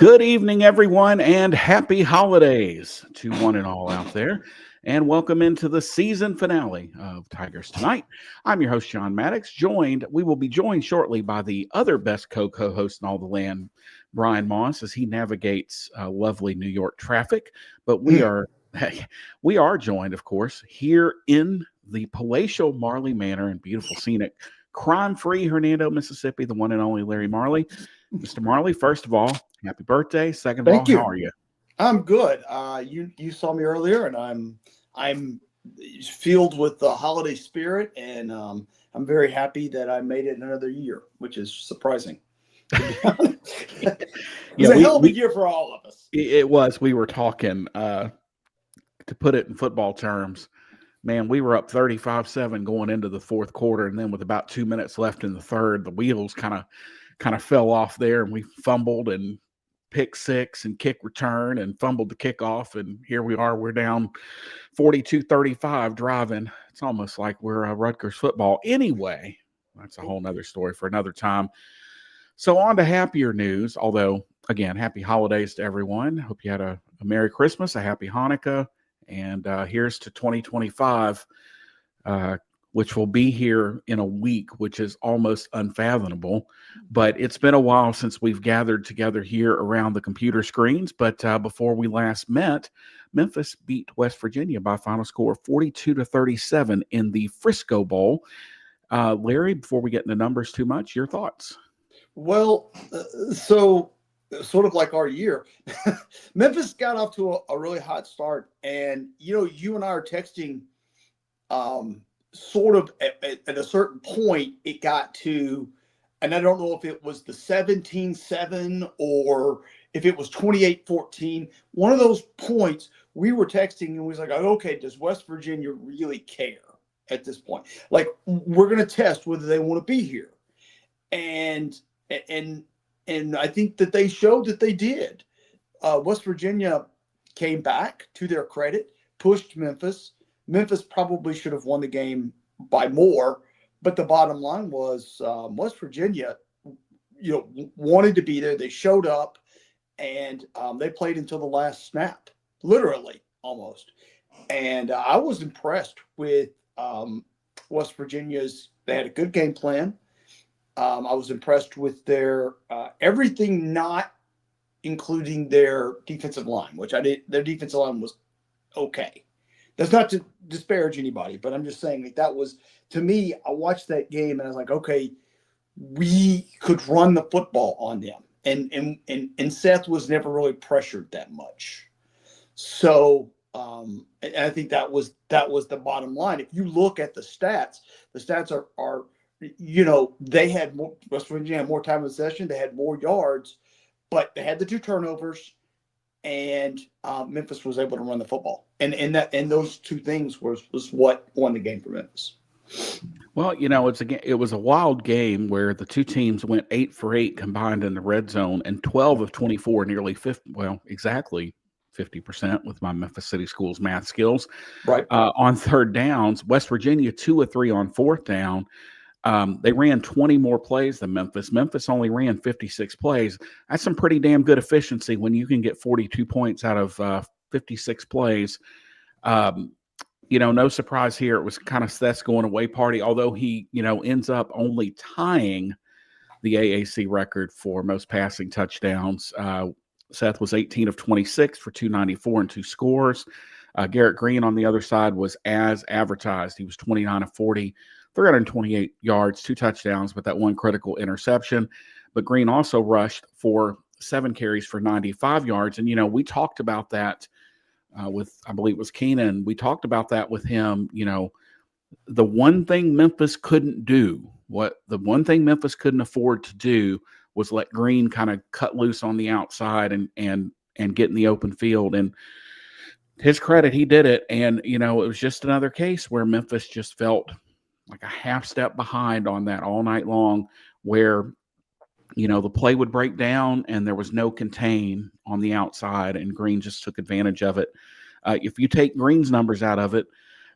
Good evening, everyone, and happy holidays to one and all out there. And welcome into the season finale of Tigers Tonight. I'm your host, John Maddox. We will be joined shortly by the other best co-host in all the land, Brian Moss, as he navigates lovely New York traffic. But we are joined, of course, here in the palatial Marley Manor in beautiful, scenic, crime-free Hernando, Mississippi, the one and only Larry Marley. Mr. Marley, first of all, happy birthday. Second of all, Thank you. how are you? I'm good. You saw me earlier, and I'm filled with the holiday spirit, and I'm very happy that I made it another year, which is surprising. To be honest. It was a hell of a year for all of us. It was. We were talking, to put it in football terms, man, we were up 35-7 going into the fourth quarter, and then with about 2 minutes left in the third, the wheels kind of fell off there, and we fumbled and pick six and kick return and fumbled the kickoff, and here we are. We're down 42-35 driving. It's almost like we're Rutgers football. Anyway, that's a whole nother story for another time. So on to happier news, although, again, happy holidays to everyone. Hope you had a Merry Christmas, a Happy Hanukkah, and here's to 2025, which will be here in a week, which is almost unfathomable. But it's been a while since we've gathered together here around the computer screens. But before we last met, Memphis beat West Virginia by a final score of 42-37 in the Frisco Bowl. Larry, before we get into numbers too much, your thoughts? Well, so sort of like our year, Memphis got off to a really hot start. And, you and I are texting sort of at a certain point, it got to, and I don't know if it was the 17-7 or if it was 28-14. One of those points we were texting and we was like, okay, does West Virginia really care at this point? Like, we're going to test whether they want to be here. And I think that they showed that they did. West Virginia came back, to their credit, pushed Memphis. Memphis probably should have won the game by more, but the bottom line was West Virginia, wanted to be there. They showed up, and they played until the last snap, literally, almost. And I was impressed with West Virginia's. They had a good game plan. I was impressed with their everything, not including their defensive line, which I did. Their defensive line was okay. That's not to disparage anybody, but I'm just saying that was, to me, I watched that game and I was like, okay, we could run the football on them. And Seth was never really pressured that much. So and I think that was the bottom line. If you look at the stats are they had more, West Virginia had more time in the session, they had more yards, but they had the 2 turnovers. And Memphis was able to run the football, and those 2 things was what won the game for Memphis. Well, it was a wild game where the 2 teams went 8 for 8 combined in the red zone, and 12 of 24, nearly 50. Well, exactly 50% with my Memphis City Schools math skills. Right. On third downs, West Virginia 2 of 3 on fourth down. They ran 20 more plays than Memphis. Memphis only ran 56 plays. That's some pretty damn good efficiency when you can get 42 points out of 56 plays. No surprise here. It was kind of Seth's going away party, although he, ends up only tying the AAC record for most passing touchdowns. Seth was 18 of 26 for 294 and 2 scores. Garrett Green on the other side was as advertised. He was 29 of 40. 328 yards, 2 touchdowns, but that 1 critical interception. But Green also rushed for 7 carries for 95 yards. And, we talked about that with, I believe it was Keenan. We talked about that with him. The one thing Memphis couldn't do, the one thing Memphis couldn't afford to do was let Green kind of cut loose on the outside and get in the open field. And his credit, he did it. And, it was just another case where Memphis just felt like a half step behind on that all night long, where, the play would break down and there was no contain on the outside, and Green just took advantage of it. If you take Green's numbers out of it,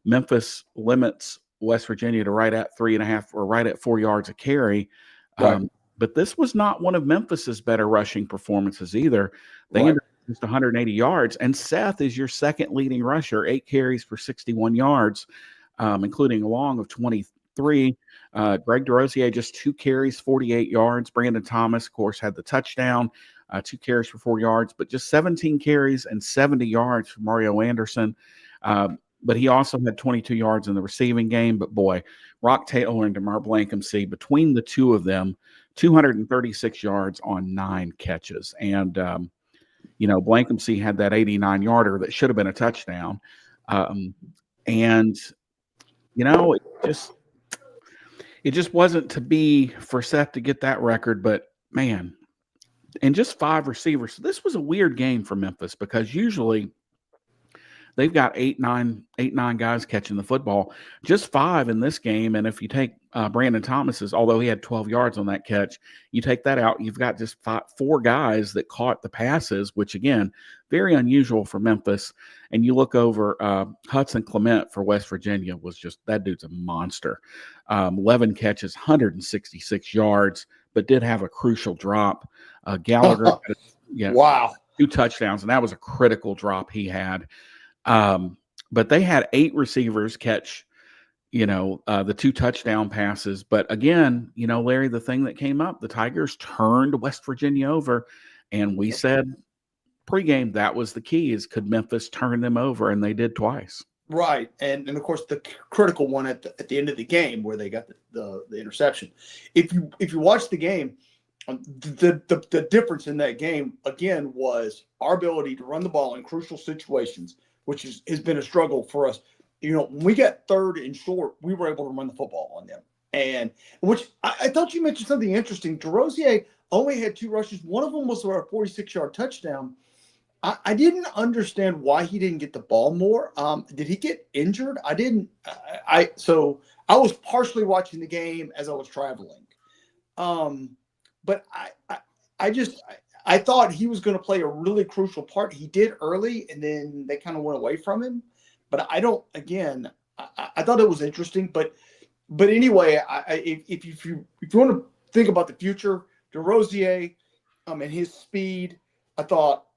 Memphis limits West Virginia to right at 3.5 or right at 4 yards a carry. Right. But this was not one of Memphis's better rushing performances either. They Right. ended up with just 180 yards, and Seth is your second leading rusher, 8 carries for 61 yards, including a long of 23. Greg DeRosier, just 2 carries, 48 yards. Brandon Thomas, of course, had the touchdown, 2 carries for 4 yards, but just 17 carries and 70 yards for Mario Anderson. But he also had 22 yards in the receiving game. But boy, Rock Taylor and DeMar Blankenship, between the two of them, 236 yards on 9 catches. And, Blankenship had that 89-yarder that should have been a touchdown. And, it just wasn't to be for Seth to get that record. But, man, and just 5 receivers. So this was a weird game for Memphis because usually – they've got 8, 9 guys catching the football, just 5 in this game. And if you take Brandon Thomas's, although he had 12 yards on that catch, you take that out, you've got just 4 guys that caught the passes, which again, very unusual for Memphis. And you look over Hudson Clement for West Virginia was just, that dude's a monster. 11 catches, 166 yards, but did have a crucial drop. Gallagher, Wow. 2 touchdowns, and that was a critical drop he had. But they had 8 receivers catch, the 2 touchdown passes. But again, Larry, the thing that came up, the Tigers turned West Virginia over, and we said pregame that was the key: is could Memphis turn them over, and they did twice. Right, and of course the critical one at the end of the game where they got the interception. If you watch the game, the difference in that game again was our ability to run the ball in crucial situations, which has been a struggle for us. When we got 3rd and short, we were able to run the football on them. And which I thought you mentioned something interesting. DeRosier only had 2 rushes. One of them was for a 46-yard touchdown. I didn't understand why he didn't get the ball more. Did he get injured? I didn't. So I was partially watching the game as I was traveling. But I thought he was going to play a really crucial part. He did early, and then they kind of went away from him. But I thought it was interesting. But anyway, if you want to think about the future, DeRosier, and his speed, I thought,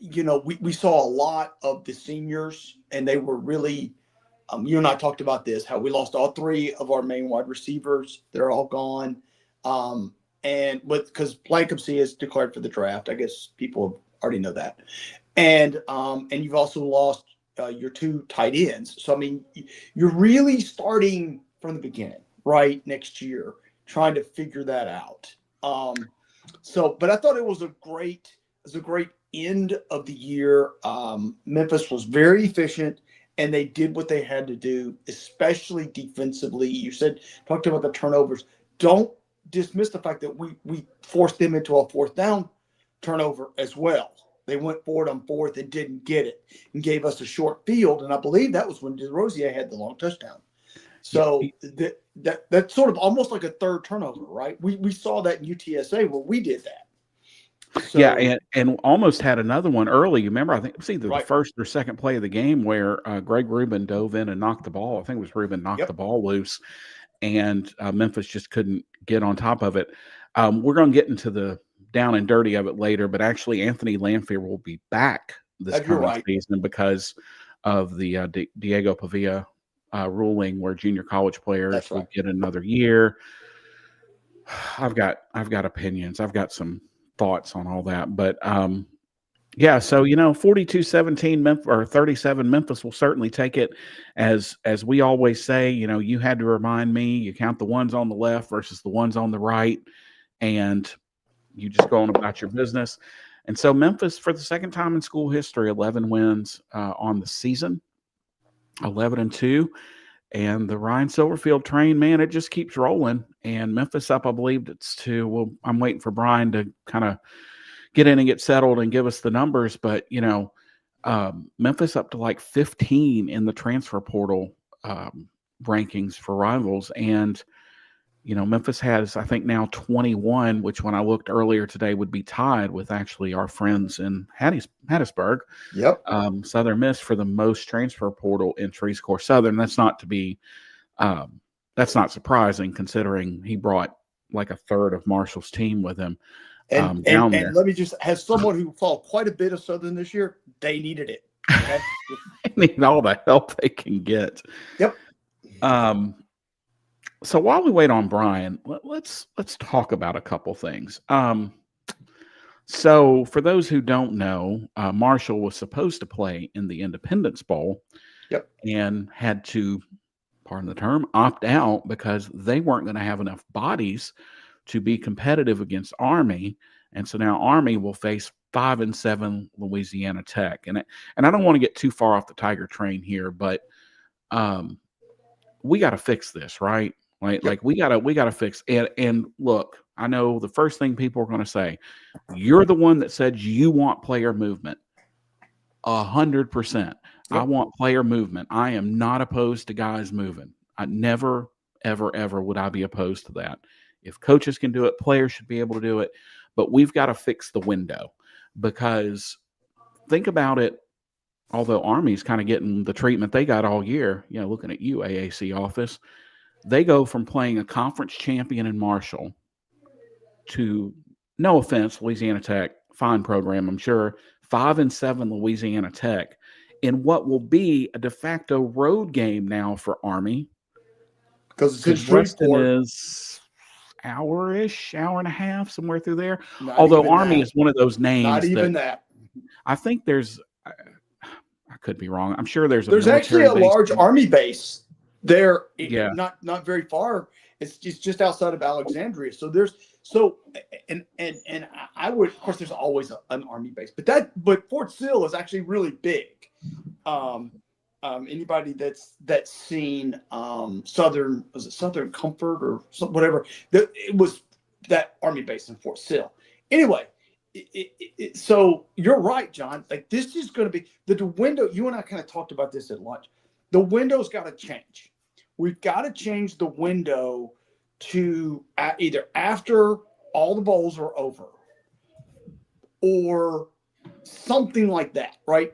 we saw a lot of the seniors, and they were really, you and I talked about this, how we lost all 3 of our main wide receivers. They're all gone. And because Blankenship is declared for the draft, I guess people already know that. And you've also lost your 2 tight ends. So, I mean, you're really starting from the beginning, right? Next year, trying to figure that out. But I thought it was a great end of the year. Memphis was very efficient, and they did what they had to do, especially defensively. You talked about the turnovers. Don't dismiss the fact that we forced them into a 4th down turnover as well. They went forward on 4th and didn't get it and gave us a short field. And I believe that was when DeRosier had the long touchdown. So that's sort of almost like a 3rd turnover, right? We saw that in UTSA where we did that. So, yeah, and almost had another one early. You remember, I think it was either the first or second play of the game where Greg Rubin dove in and knocked the ball. I think it was Rubin knocked the ball loose, and Memphis just couldn't get on top of it. We're going to get into the down and dirty of it later, but actually Anthony Lanphier will be back this coming season because of the Diego Pavia ruling where junior college players will get another year. I've got opinions. I've got some thoughts on all that, but yeah, so 42-17 Memphis, or 37 Memphis will certainly take it. As we always say, you had to remind me, you count the ones on the left versus the ones on the right, and you just go on about your business. And so Memphis, for the second time in school history, 11 wins on the season, 11-2. And the Ryan Silverfield train, man, it just keeps rolling. And Memphis up, I believe it's to, I'm waiting for Bryan to kind of get in and get settled and give us the numbers. But, Memphis up to like 15 in the transfer portal rankings for rivals. And, Memphis has, I think now 21, which when I looked earlier today would be tied with actually our friends in Hattiesburg. Yep. Southern Miss for the most transfer portal entries. Of course, Southern, that's not surprising considering he brought, like a third of Marshall's team with him And down there. let me just, as someone who followed quite a bit of Southern this year, they needed it. Okay. They need all the help they can get. Yep. So while we wait on Bryan, let's talk about a couple things. So for those who don't know, Marshall was supposed to play in the Independence Bowl. Yep. And had to, pardon the term, opt out because they weren't going to have enough bodies to be competitive against Army. And so now Army will face 5-7 Louisiana Tech. And I don't want to get too far off the Tiger train here, but we got to fix this, right? Right? Yep. Like we gotta fix it. And look, I know the first thing people are going to say, you're the one that said you want player movement. 100%. Yep. I want player movement. I am not opposed to guys moving. I never, ever, ever would I be opposed to that. If coaches can do it, players should be able to do it. But we've got to fix the window, because think about it. Although Army's kind of getting the treatment they got all year, looking at you, AAC office, they go from playing a conference champion in Marshall to, no offense, Louisiana Tech, fine program, I'm sure, 5-7 Louisiana Tech in what will be a de facto road game now for Army. Because it's in Shreveport. Is hour-ish, hour and a half, somewhere through there. Although Army is one of those names. Not even that. I think there's, I could be wrong. I'm sure there's actually a large Army base there. Yeah. Not very far. It's just outside of Alexandria. So and I would, of course, there's always an Army base, but Fort Sill is actually really big. Anybody that's seen Southern Comfort or whatever, it was that Army base in Fort Sill. Anyway, so you're right, John. Like, this is going to be the window. You and I kind of talked about this at lunch. The window's got to change. We've got to change the window to either after all the bowls are over or something like that, right?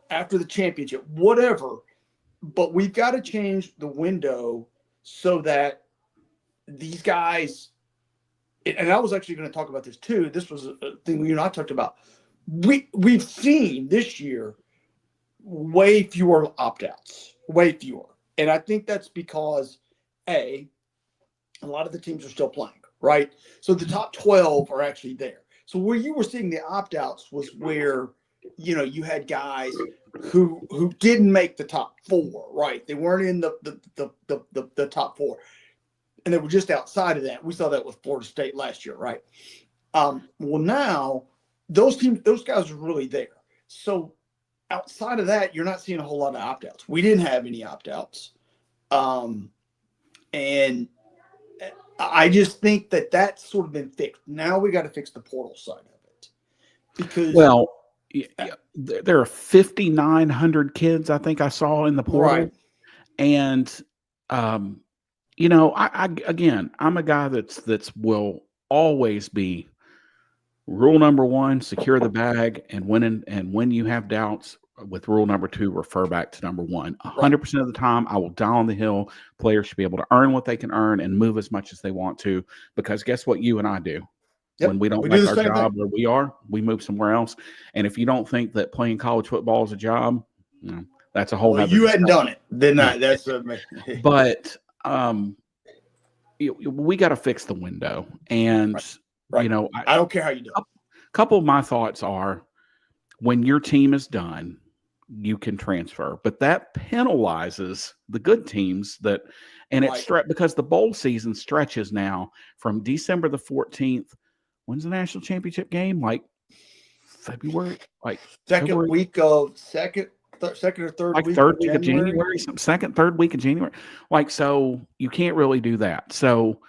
After the championship, whatever. But we've got to change the window so that these guys, and I was actually going to talk about this too. This was a thing you and I talked about. We've seen this year way fewer opt-outs, way fewer. And I think that's because, a lot of the teams are still playing, right? So the top 12 are actually there. So where you were seeing the opt-outs was where, you had guys who didn't make the top 4, right? They weren't in the top 4. And they were just outside of that. We saw that with Florida State last year, right? Well, now those guys are really there. So outside of that, you're not seeing a whole lot of opt-outs. We didn't have any opt-outs. And I just think that that's sort of been fixed. Now we got to fix the portal side of it. Because there are 5,900 kids, I think I saw in the portal. Right. And I'm a guy that's will always be rule number 1, secure the bag, and when you have doubts with rule number 2, refer back to number 1. 100% of the time, I will die on the hill. Players should be able to earn what they can earn and move as much as they want to, because guess what you and I do? Yep. When we don't like our job where we are, we move somewhere else. And if you don't think that playing college football is a job, that's a whole other you hadn't done it. Then that's but we got to fix the window. And right. I don't care how you do it. A couple of my thoughts are, when your team is done, you can transfer, but that penalizes the good teams because the bowl season stretches now from December the 14th. When's the national championship game? Like February, second or third week of January, third week of January. So you can't really do that. So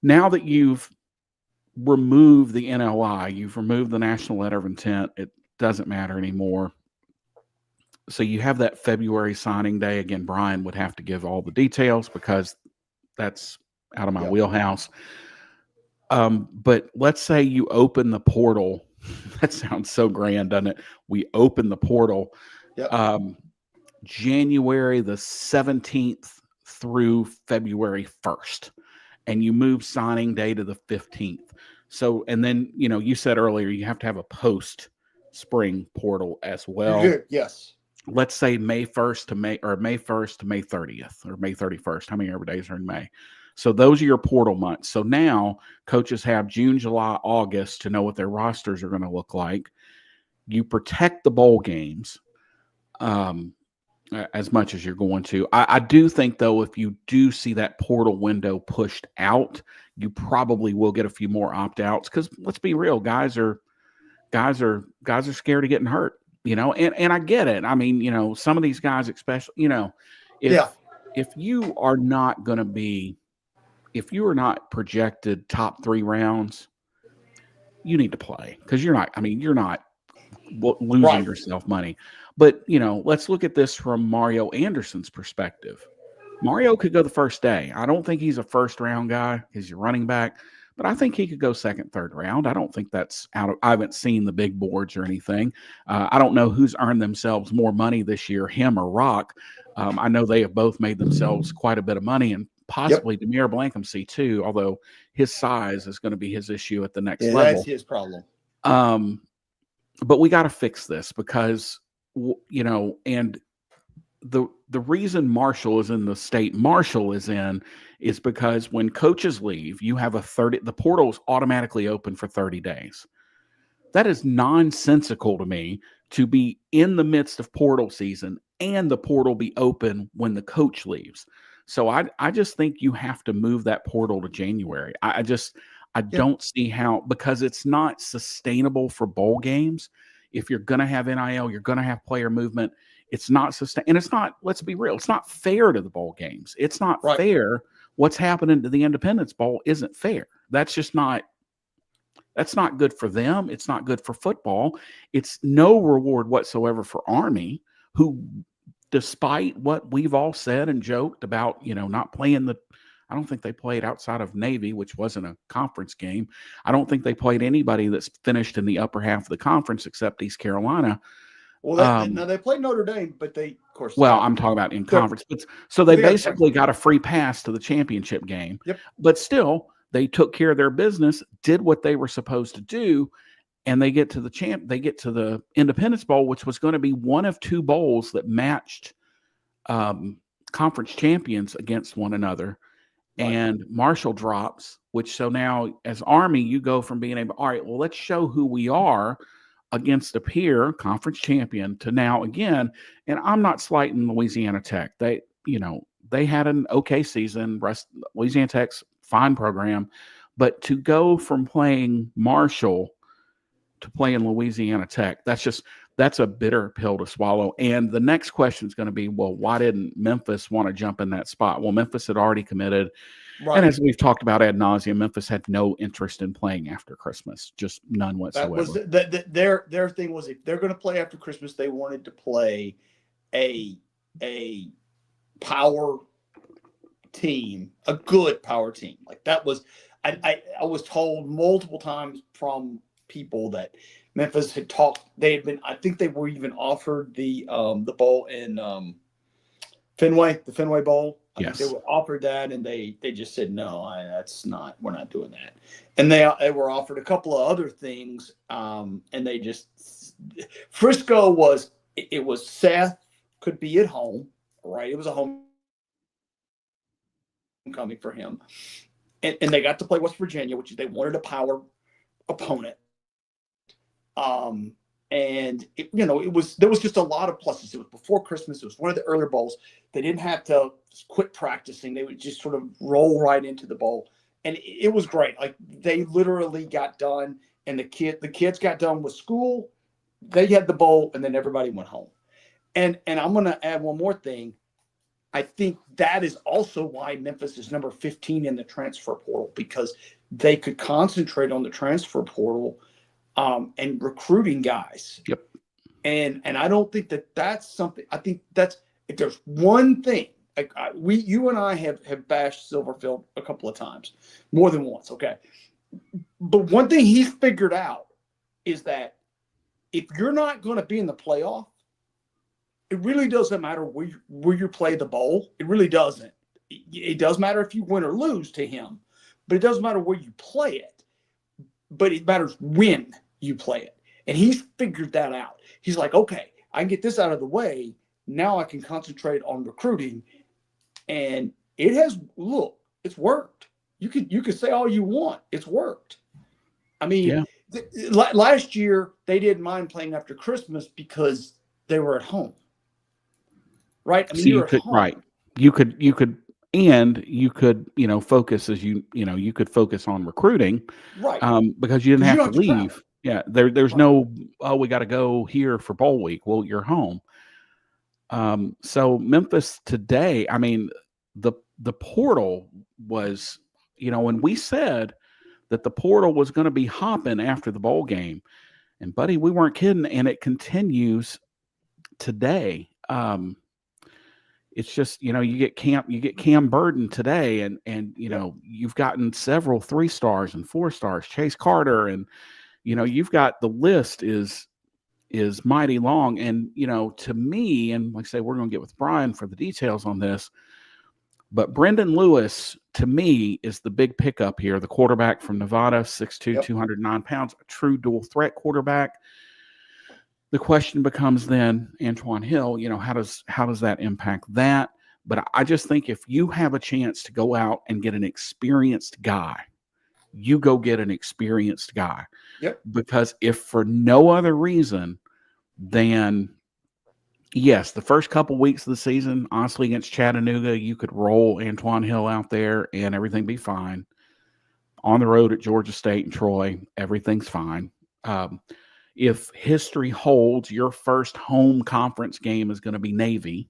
now that you've removed the NLI, you've removed the national letter of intent, it doesn't matter anymore. So you have that February signing day. Again, Bryan would have to give all the details because that's out of my wheelhouse. But let's say you open the portal. That sounds so grand, doesn't it? We open the portal January the 17th through February 1st. and you move signing day to the 15th. So, and then, you said earlier you have to have a post spring portal as You well. do, yes. Let's say May 1st to May 1st to May 30th or May 31st. How many ever days are in May? So those are your portal months. So now coaches have June, July, August to know what their rosters are going to look like. You protect the bowl games as much as you're going to. I do think, though, if you do see that portal window pushed out, you probably will get a few more opt-outs because let's be real, guys are scared of getting hurt. And I get it. I mean, some of these guys, especially, if you are not going to be, if you are not projected top 3 rounds, you need to play because you're not losing Right. yourself money. But, let's look at this from Mario Anderson's perspective. Mario could go the first day. I don't think he's a first round guy. He's your running back. But I think he could go second, third round. I don't think that's out of – I haven't seen the big boards or anything. I don't know who's earned themselves more money this year, him or Rock. I know they have both made themselves quite a bit of money, and possibly Demir Blankenship too, although his size is going to be his issue at the next level. That's his problem. But we got to fix this because, and the reason Marshall is in the state Marshall is in is because when coaches leave, you have the portal is automatically open for 30 days. That is nonsensical to me to be in the midst of portal season and the portal be open when the coach leaves. So I just think you have to move that portal to January. I don't see how, because it's not sustainable for bowl games. If you're going to have NIL, you're going to have player movement. It's not sustainable. And it's not, let's be real, it's not fair to the bowl games. It's not fair. What's happening to the Independence Bowl isn't fair. That's not good for them. It's not good for football. It's no reward whatsoever for Army, who, despite what we've all said and joked about, not playing I don't think they played outside of Navy, which wasn't a conference game. I don't think they played anybody that's finished in the upper half of the conference except East Carolina. Well, now they played Notre Dame, but they, of course. Well, I'm talking about in conference. But, so they basically got a free pass to the championship game. Yep. But still, they took care of their business, did what they were supposed to do, and they get to the Independence Bowl, which was going to be one of 2 bowls that matched conference champions against one another. Right. And Marshall drops, so now as Army, you go from being able, all right, well, let's show who we are against a peer conference champion to now again. And I'm not slighting Louisiana Tech. They had an okay season. Louisiana Tech's fine program, but to go from playing Marshall to playing Louisiana Tech, that's a bitter pill to swallow. And the next question is going to be, well, why didn't Memphis want to jump in that spot? Well, Memphis had already committed. Right. And as we've talked about ad nauseum, Memphis had no interest in playing after Christmas, just none whatsoever. That was their thing was, if they're going to play after Christmas, they wanted to play a power team, a good power team. Like that was, I was told multiple times from people that Memphis had talked. I think they were even offered the bowl in Fenway, the Fenway Bowl. Yes. They were offered that, and they just said no. We're not doing that. And they were offered a couple of other things, and they just Frisco was Seth could be at home, right? It was a homecoming for him, and they got to play West Virginia, which they wanted a power opponent. And there was just a lot of pluses. It was before Christmas. It was one of the earlier bowls. They didn't have to quit practicing. They would just sort of roll right into the bowl. And it was great. Like they literally got done, and the kids got done with school. They had the bowl, and then everybody went home. And I'm going to add one more thing. I think that is also why Memphis is number 15 in the transfer portal, because they could concentrate on the transfer portal and recruiting guys. Yep. And I don't think that's something. I think that's, if there's one thing, like you and I have bashed Silverfield a couple of times, more than once. Okay. But one thing he's figured out is that if you're not going to be in the playoff, it really doesn't matter where you play the bowl. It really doesn't. It does matter if you win or lose to him. but it doesn't matter where you play it, but it matters when you play it. And he's figured that out. He's like, okay, I can get this out of the way. Now I can concentrate on recruiting. And it has, look, it's worked. You could say all you want. It's worked. I mean, Yeah. Last year they didn't mind playing after Christmas because they were at home. Right? I mean, So you're you at could, home. right. You could, and you could, focus as you could focus on recruiting, Right. because you didn't Because you have don't to have to travel. leave. Yeah. There's Right. no, oh, we got to go here for bowl week. Well, you're home. So Memphis today, I mean, the portal was, when we said that the portal was going to be hopping after the bowl game, and buddy, we weren't kidding, and it continues today. It's just, you get Cam Burden today, and Yep. you've gotten several 3 stars and 4 stars, Chase Carter, and you've got, the list is mighty long. And to me, and like I say, we're going to get with Bryan for the details on this, but Brendan Lewis to me is the big pickup here, the quarterback from Nevada, 6'2", Yep. 209 pounds, a true dual threat quarterback. The question becomes then, Antoine Hill, how does that impact that? But I just think if you have a chance to go out and get an experienced guy, you go get an experienced guy. Yep. Because if for no other reason than, yes, the first couple weeks of the season, honestly, against Chattanooga, you could roll Antoine Hill out there and everything be fine. On the road at Georgia State and Troy, everything's fine. If history holds, your first home conference game is going to be Navy.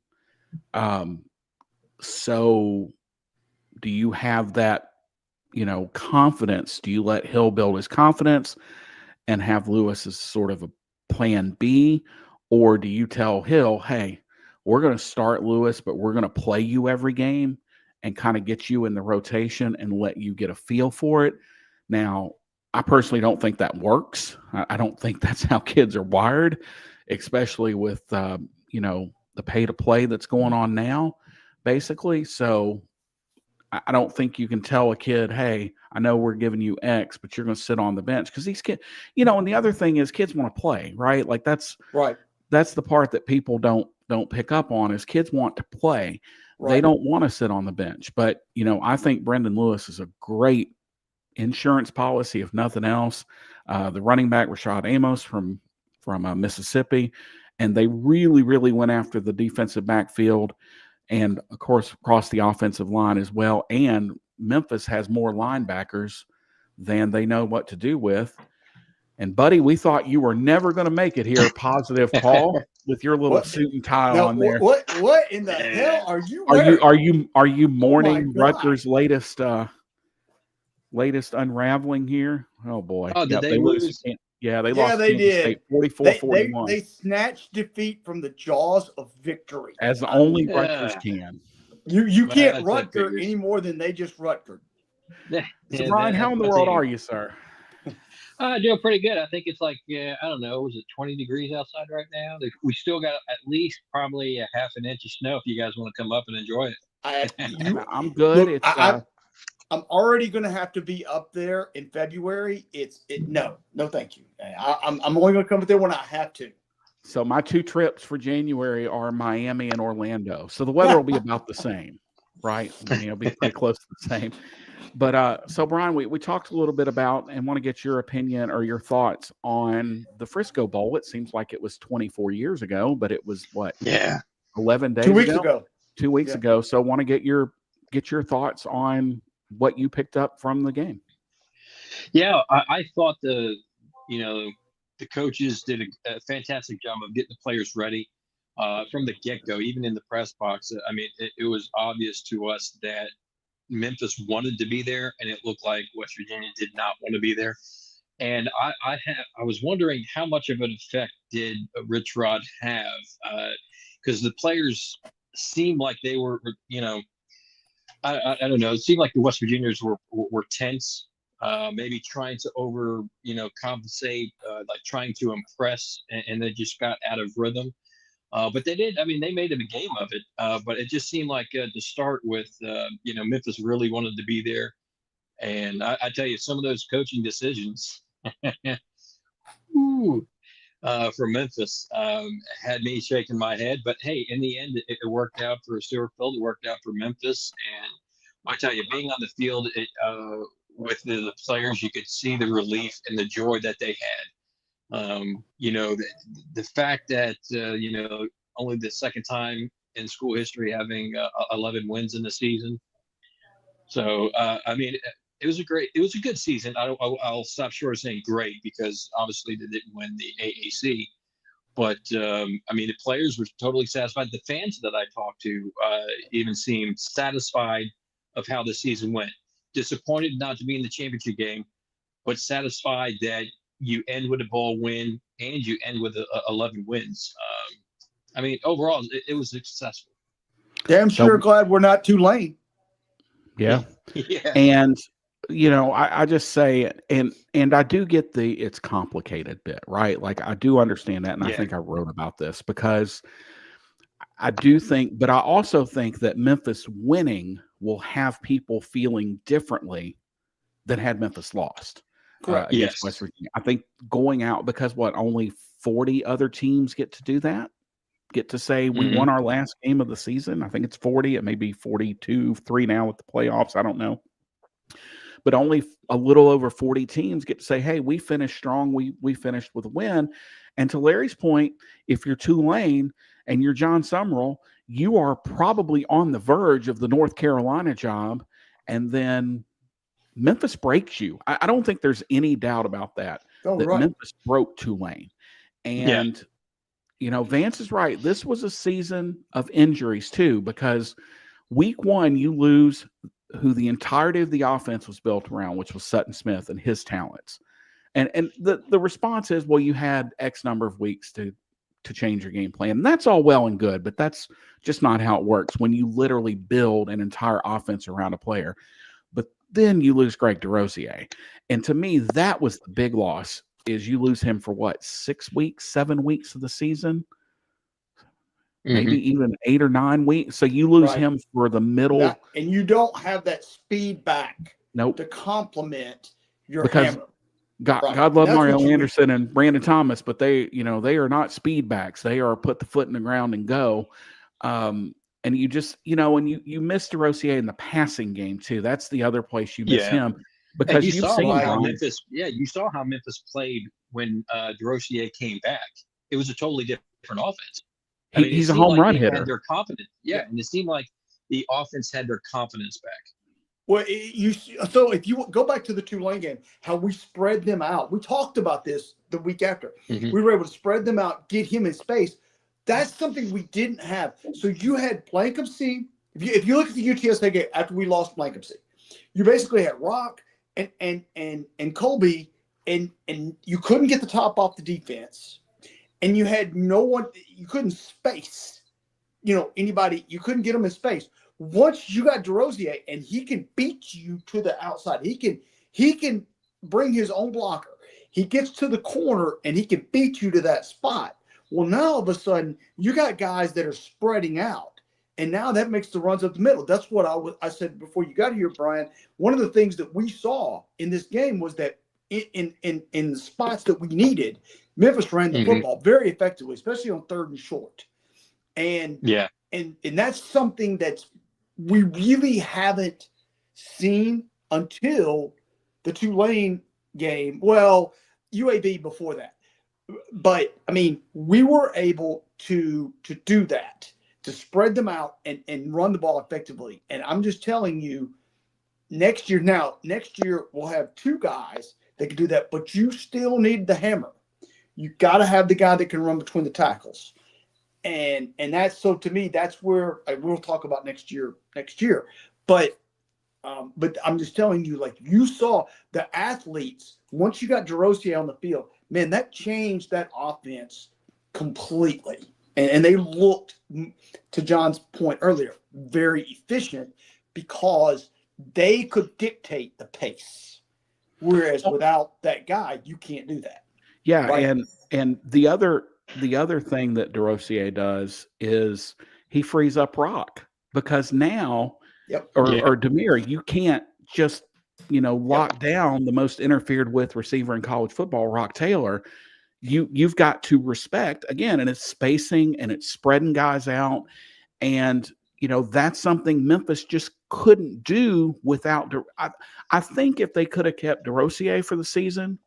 So do you have that, confidence? Do you let Hill build his confidence and have Lewis as sort of a plan B? Or do you tell Hill, hey, we're going to start Lewis, but we're going to play you every game and kind of get you in the rotation and let you get a feel for it? Now, I personally don't think that works. I don't think that's how kids are wired, especially with, the pay to play that's going on now, basically. So I don't think you can tell a kid, hey, I know we're giving you X, but you're going to sit on the bench, because these kids, and the other thing is kids want to play, right? Like that's Right. the part that people don't pick up on, is kids want to play. They Right. don't want to sit on the bench. But, I think Brendan Lewis is a great insurance policy, if nothing else. The running back, Rashad Amos from Mississippi, and they really, really went after the defensive backfield, and of course across the offensive line as well. And Memphis has more linebackers than they know what to do with. And buddy, we thought you were never going to make it here, Positive Paul, with your little What? suit and tie Now, on there. what in the hell are you Are you wearing? mourning God. Rutgers' latest unraveling here? Oh boy. Oh, did Yep, they they lose lose? again. Yeah, they Yeah, lost to they Kansas did. State 44-41, They snatched defeat from the jaws of victory. as I only mean, Rutgers can. you can't That Rutger figures. any more than they just Rutgered. Yeah, So Bryan, how in the that's world easy. are you, sir? Doing pretty good. I think it's like, I don't know, was it 20 degrees outside right now? We still got at least probably a half an inch of snow if you guys want to come up and enjoy it. I'm good. Look, It's I'm already going to have to be up there in February. No, thank you. I'm only going to come up there when I have to. so my 2 trips for January are Miami and Orlando. So the weather will be about the same, right? I mean, it'll be pretty close to the same. But so Bryan, we talked a little bit about, and want to get your opinion or your thoughts on the Frisco Bowl. It seems like it was 24 years ago, but it was what? Yeah. 11 days 2 weeks ago? ago. 2 weeks Yeah. ago. So want to get your thoughts on what you picked up from the game. Yeah, I thought the coaches did a fantastic job of getting the players ready from the get-go, even in the press box. I mean, it was obvious to us that Memphis wanted to be there, and it looked like West Virginia did not want to be there. And I was wondering how much of an effect did Rich Rod have, because the players seemed like they were, I don't know. It seemed like the West Virginians were tense, maybe trying to compensate, like trying to impress, and they just got out of rhythm. But they did. I mean, they made a game of it. But it just seemed like to start with, Memphis really wanted to be there, And I tell you, some of those coaching decisions ooh, for Memphis had me shaking my head. But hey, in the end, it worked out for Stewartfield. It worked out for Memphis. And I tell you, being on the field with the players, you could see the relief and the joy that they had. The fact that, only the second time in school history having 11 wins in the season. So, it was a good season. I'll stop short of saying great because obviously they didn't win the AAC. But the players were totally satisfied. The fans that I talked to even seemed satisfied of how the season went. Disappointed not to be in the championship game, but satisfied that you end with a bowl win and you end with 11 wins. Overall, it was successful. Damn sure glad we're not Tulane. Yeah. Yeah. And, I just say, and I do get it's complicated bit, right? Like I do understand that. And I think I wrote about this because I do think, but I also think that Memphis winning will have people feeling differently than had Memphis lost against West Virginia. I think going out because only 40 other teams get to do that. Get to say we won our last game of the season. I think it's 40. It may be 42, 3 now with the playoffs. I don't know. But only a little over 40 teams get to say, hey, we finished strong. We finished with a win. And to Larry's point, if you're Tulane and you're John Summerall, you are probably on the verge of the North Carolina job. And then Memphis breaks you. I don't think there's any doubt about that. Memphis broke Tulane. And Vance is right. This was a season of injuries too, because week 1, you lose who the entirety of the offense was built around, which was Sutton Smith and his talents. And the response is, well, you had X number of weeks to change your game plan. And that's all well and good, but that's just not how it works when you literally build an entire offense around a player. But then you lose Greg DeRosier. And to me, that was the big loss. Is you lose him for 6 weeks, 7 weeks of the season, maybe even 8 or 9 weeks. So you lose him for the middle. And you don't have that speed back to complement your hammer. God love Mario Anderson and Brandon Thomas, but they are not speed backs. They are put the foot in the ground and go. And you just, and you miss DeRosier in the passing game too. That's the other place you miss him. Because you saw how Memphis played when DeRosier came back. It was a totally different offense. He's a home run hitter. Had their confidence, and it seemed like the offense had their confidence back. Well, so if you go back to the Tulane game, how we spread them out. We talked about this the week after. We were able to spread them out, get him in space. That's something we didn't have. So you had Blankumsey. If you look at the UTSA game after we lost Blankumsey, you basically had Rock and Colby, and you couldn't get the top off the defense, and you had no one. You couldn't space, anybody. You couldn't get them in space. Once you got DeRosier and he can beat you to the outside, he can bring his own blocker. He gets to the corner and he can beat you to that spot. Well, now all of a sudden you got guys that are spreading out. And now that makes the runs up the middle. That's what I said before you got here, Brian. One of the things that we saw in this game was that in the spots that we needed, Memphis ran the football very effectively, especially on 3rd and short. And that's something that we really haven't seen until the Tulane game. Well, UAB before that. But we were able to do that, to spread them out and run the ball effectively. And I'm just telling you, next year we'll have 2 guys that can do that, but you still need the hammer. You got to have the guy that can run between the tackles. And that's, so to me, that's where we'll talk about next year. But I'm just telling you, like, you saw the athletes, once you got DeRosier on the field, man, that changed that offense completely. And they looked, to John's point earlier, very efficient because they could dictate the pace. Whereas without that guy, you can't do that. Yeah, right? And the other thing that DeRosier does is he frees up Rock, because now or Demir, you can't just lock down the most interfered with receiver in college football, Rock Taylor, you've got to respect, again, and it's spacing and it's spreading guys out. And, that's something Memphis just couldn't do without. I think if they could have kept DeRosier for the season,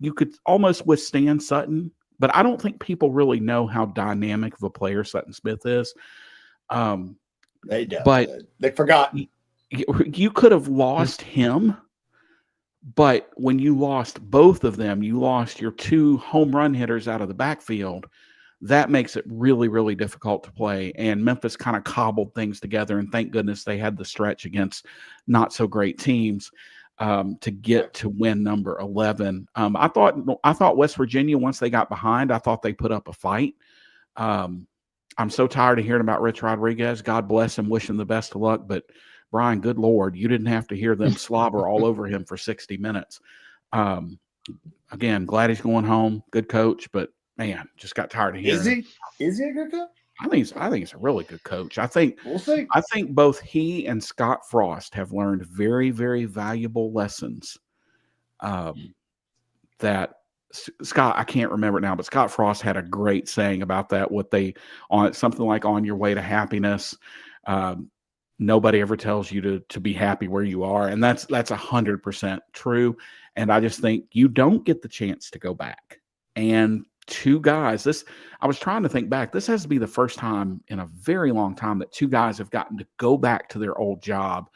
you could almost withstand Sutton. But I don't think people really know how dynamic of a player Sutton Smith is. They do. But they've forgotten. You could have lost him, but when you lost both of them, you lost your two home run hitters out of the backfield. That makes it really, really difficult to play. And Memphis kind of cobbled things together, and thank goodness they had the stretch against not so great teams to get to win number 11. I thought West Virginia, once they got behind, I thought they put up a fight. I'm so tired of hearing about Rich Rodriguez. God bless him, wish him the best of luck. But Bryan, good Lord, you didn't have to hear them slobber all over him for 60 minutes. Again, glad he's going home. Good coach, but man, just got tired of hearing. Is he a good coach? I think he's a really good coach. I think we'll see. I think both he and Scott Frost have learned very, very valuable lessons. That Scott, I can't remember it now, but Scott Frost had a great saying about that. Something like "on your way to happiness." Nobody ever tells you to be happy where you are, and that's 100% true. And I just think you don't get the chance to go back. And two guys, I was trying to think back. This has to be the first time in a very long time that two guys have gotten to go back to their old job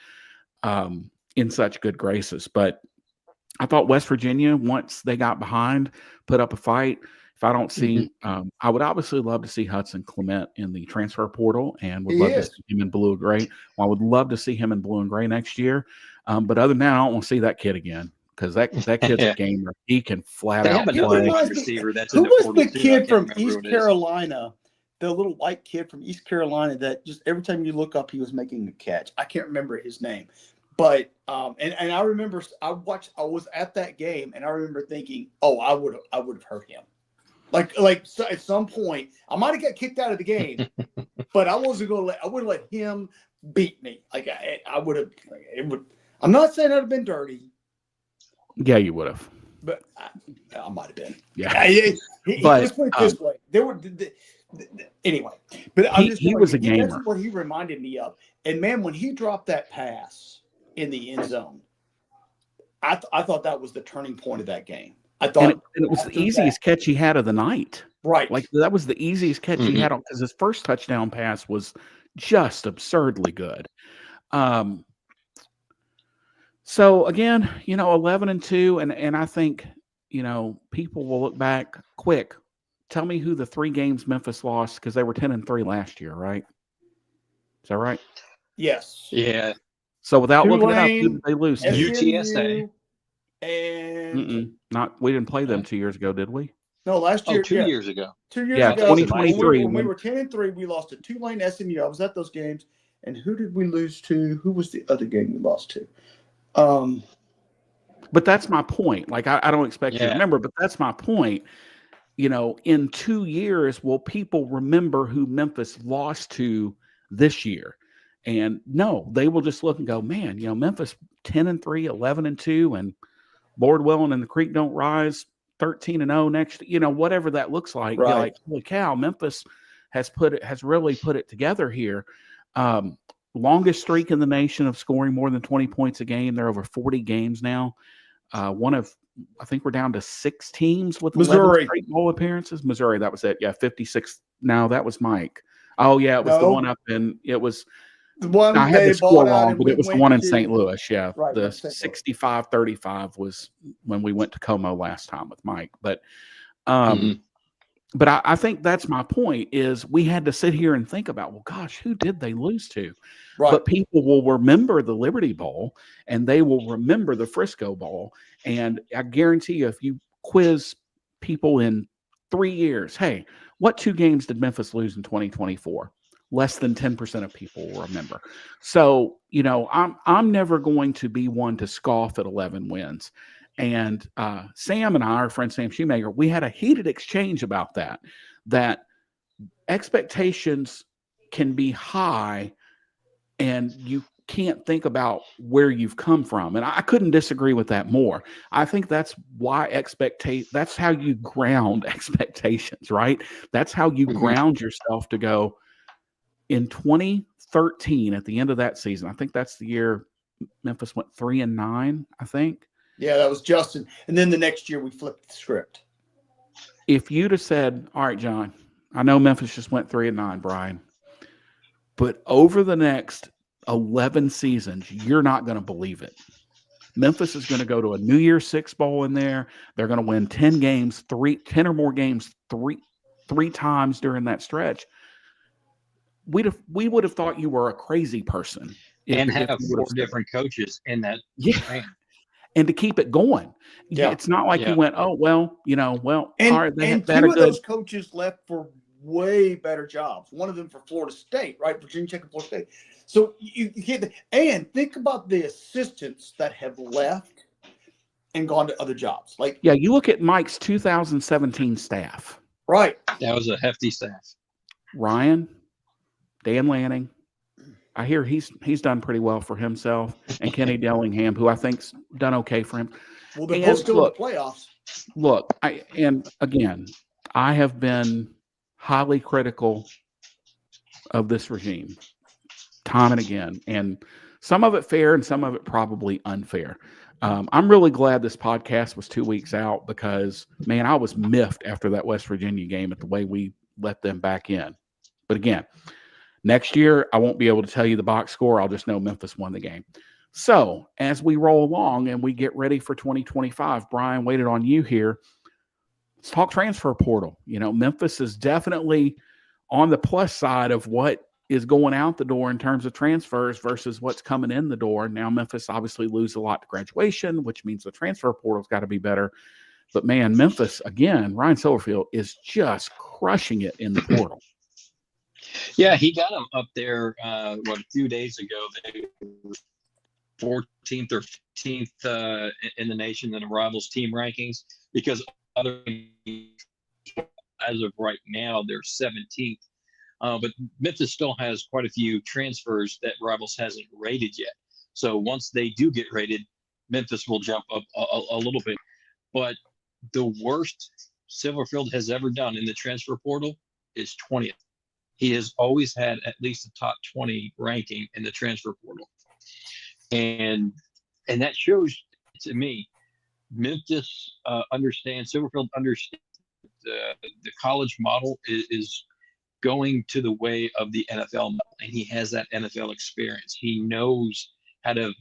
in such good graces. But I thought West Virginia, once they got behind, put up a fight. If I don't see, I would obviously love to see Hudson Clement in the transfer portal, and would love to see him in blue and gray. Well, I would love to see him in blue and gray next year. But other than that, I don't want to see that kid again, because that kid's a gamer. He can flat out play. Receiver that's who was the kid from East Carolina? The little white kid from East Carolina that just every time you look up, he was making a catch. I can't remember his name. But and I remember I was at that game, and I remember thinking, oh, I would have hurt him. So at some point, I might have got kicked out of the game, but I wouldn't let him beat me. I would have. I'm not saying I'd have been dirty. Yeah, you would have. But I might have been. Yeah. Let's put it this way. There were anyway. But he was a gamer. That's what he reminded me of. And man, when he dropped that pass in the end zone, I thought that was the turning point of that game. I thought, and it was the easiest catch he had of the night. Right. Like that was the easiest catch he had, because his first touchdown pass was just absurdly good. So again, 11-2, and I think, people will look back quick. Tell me who the 3 games Memphis lost, because they were 10-3 last year, right? Is that right? Yes. Yeah. So without looking it up, who did they lose to? UTSA. And we didn't play them 2 years ago, did we? No, last year. 2 years ago. 2 years ago. 2023. When we were 10-3, we lost to Tulane, SMU. I was at those games. And who did we lose to? Who was the other game we lost to? But that's my point. Like, I don't expect you to remember, but that's my point. In 2 years, will people remember who Memphis lost to this year? And no, they will just look and go, man, Memphis 10-3, 11-2, and Lord willing and the creek don't rise, 13-0 next, whatever that looks like. Right. You're like, holy cow, Memphis has really put it together here. Longest streak in the nation of scoring more than 20 points a game. They're over 40 games now. I think we're down to 6 teams with Missouri 11 straight bowl appearances. Missouri, that was it. Yeah, 56. No, that was Mike. Oh yeah, it was the one up in. It was the one. I had the score wrong, but it was the one in St. Louis. Yeah, right, the 65-35 was when we went to Como last time with Mike. But, but I think that's my point. Is we had to sit here and think about, well, gosh, who did they lose to? Right. But people will remember the Liberty Bowl, and they will remember the Frisco Bowl. And I guarantee you, if you quiz people in 3 years, hey, what 2 games did Memphis lose in 2024? Less than 10% of people will remember. So, I'm never going to be one to scoff at 11 wins. And Sam and I, our friend Sam Shoemaker, we had a heated exchange about that expectations can be high, and you can't think about where you've come from. And I couldn't disagree with that more. I think that's why that's how you ground expectations, right? That's how you ground yourself to go in 2013 at the end of that season. I think that's the year Memphis went 3-9, I think. Yeah, that was Justin. And then the next year we flipped the script. If you'd have said, all right, John, I know Memphis just went 3-9, Bryan, but over the next 11 seasons, you're not going to believe it. Memphis is going to go to a New Year's Six Bowl in there. They're going to win 10 games, 10 or more games, three times during that stretch. We would have thought you were a crazy person. And have 4 different coaches in that. Yeah. And to keep it going. Yeah. It's not like you went, oh, well, and, all right. And two of those coaches left for way better jobs. One of them for Florida State, right? Virginia Tech and Florida State. So you can't. And think about the assistants that have left and gone to other jobs. Like, yeah, you look at Mike's 2017 staff. Right. That was a hefty staff. Ryan, Dan Lanning. I hear he's done pretty well for himself, and Kenny Dillingham, who I think's done okay for him. Well, they're both still in the playoffs. Look, I have been highly critical of this regime time and again, and some of it fair and some of it probably unfair. I'm really glad this podcast was 2 weeks out because, man, I was miffed after that West Virginia game at the way we let them back in. But again, next year, I won't be able to tell you the box score. I'll just know Memphis won the game. So as we roll along and we get ready for 2025, Bryan, waited on you here. Let's talk transfer portal. Memphis is definitely on the plus side of what is going out the door in terms of transfers versus what's coming in the door. Now, Memphis obviously loses a lot to graduation, which means the transfer portal's got to be better. But, man, Memphis, again, Ryan Silverfield is just crushing it in the portal. Yeah, he got them up there, a few days ago. They were 14th or 15th in the nation in the Rivals team rankings because other as of right now, they're 17th. But Memphis still has quite a few transfers that Rivals hasn't rated yet. So once they do get rated, Memphis will jump up a little bit. But the worst Silverfield has ever done in the transfer portal is 20th. He has always had at least a top 20 ranking in the transfer portal. And that shows to me, Memphis Silverfield understands the college model is going to the way of the NFL model, and he has that NFL experience. He knows how to,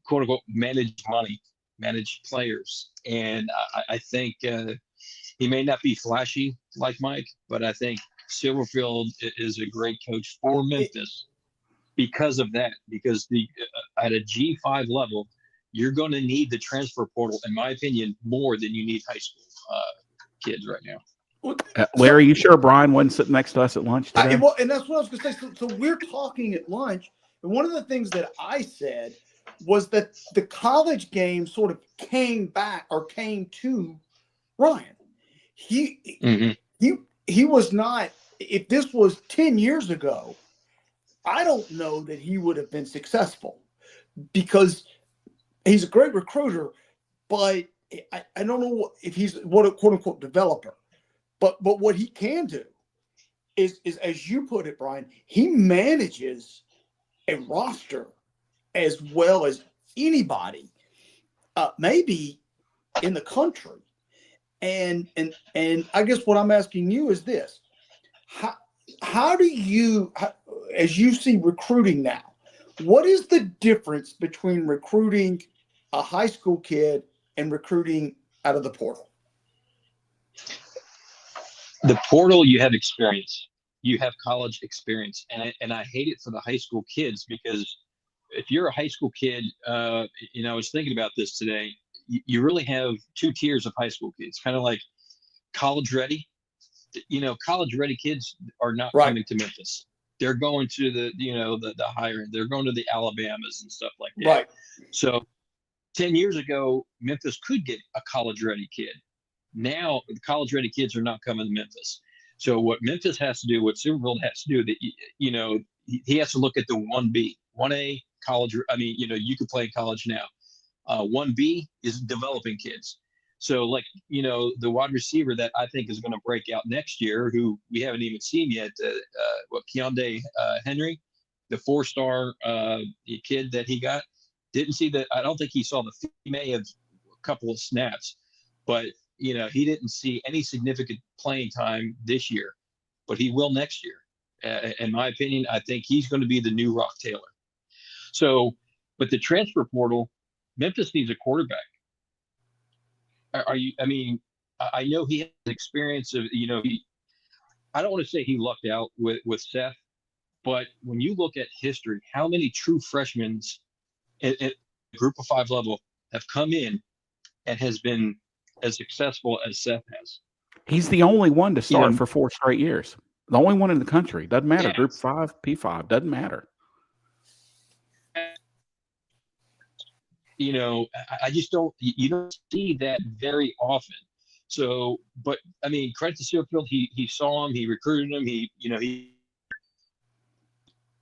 quote unquote, manage money, manage players. And I think he may not be flashy like Mike, but I think Silverfield is a great coach for Memphis because of that. Because at a G5 level, you're going to need the transfer portal, in my opinion, more than you need high school kids right now. Larry, you sure Bryan wasn't sitting next to us at lunch today? And that's what I was going to say. So we're talking at lunch, and one of the things that I said was that the college game sort of came to Ryan. He was not. If this was 10 years ago, I don't know that he would have been successful because he's a great recruiter, but I don't know if he's what a quote unquote developer. But what he can do is as you put it, Bryan, he manages a roster as well as anybody, maybe in the country. And I guess what I'm asking you is this: how do you, as you see recruiting now, what is the difference between recruiting a high school kid and recruiting out of the portal? The portal, you have experience. You have college experience. And I hate it for the high school kids because if you're a high school kid, I was thinking about this today. You really have 2 tiers of high school kids, kind of like college ready. College ready kids are not coming to Memphis. They're going to the higher end. They're going to the Alabamas and stuff like that. Right. So 10 years ago, Memphis could get a college ready kid. Now the college ready kids are not coming to Memphis. So what Memphis has to do, what Silverfield has to do, that he has to look at the 1B, 1A college. I mean, you could play in college now. 1B is developing kids. So, like, the wide receiver that I think is going to break out next year, who we haven't even seen yet, Keondae Henry, the 4-star kid that he got, didn't see that. I don't think he saw he may have a couple of snaps, but, he didn't see any significant playing time this year, but he will next year. In my opinion, I think he's going to be the new Rock Taylor. So, but the transfer portal, Memphis needs a quarterback. I mean, I know he has experience of, I don't want to say he lucked out with Seth, but when you look at history, how many true freshmen at group of 5 level have come in and has been as successful as Seth has? He's the only one to start for 4 straight years. The only one in the country. Doesn't matter. Group 5, P5, doesn't matter. I just you don't see that very often. So, but I mean, credit to Sealfield. He saw him, he recruited him.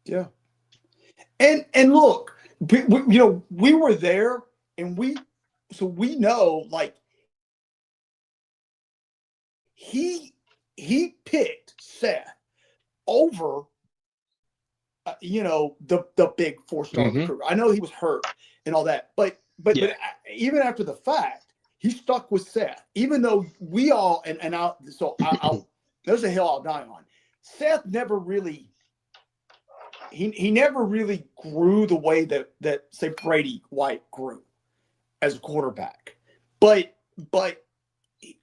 Yeah. And look, we were there, and we know, like, he picked Seth over, the big 4-star recruit. I know he was hurt and all that, but even after the fact, he stuck with Seth, even though we all there's a hill I'll die on. Seth never really, he never really grew the way that say Brady White grew as a quarterback, but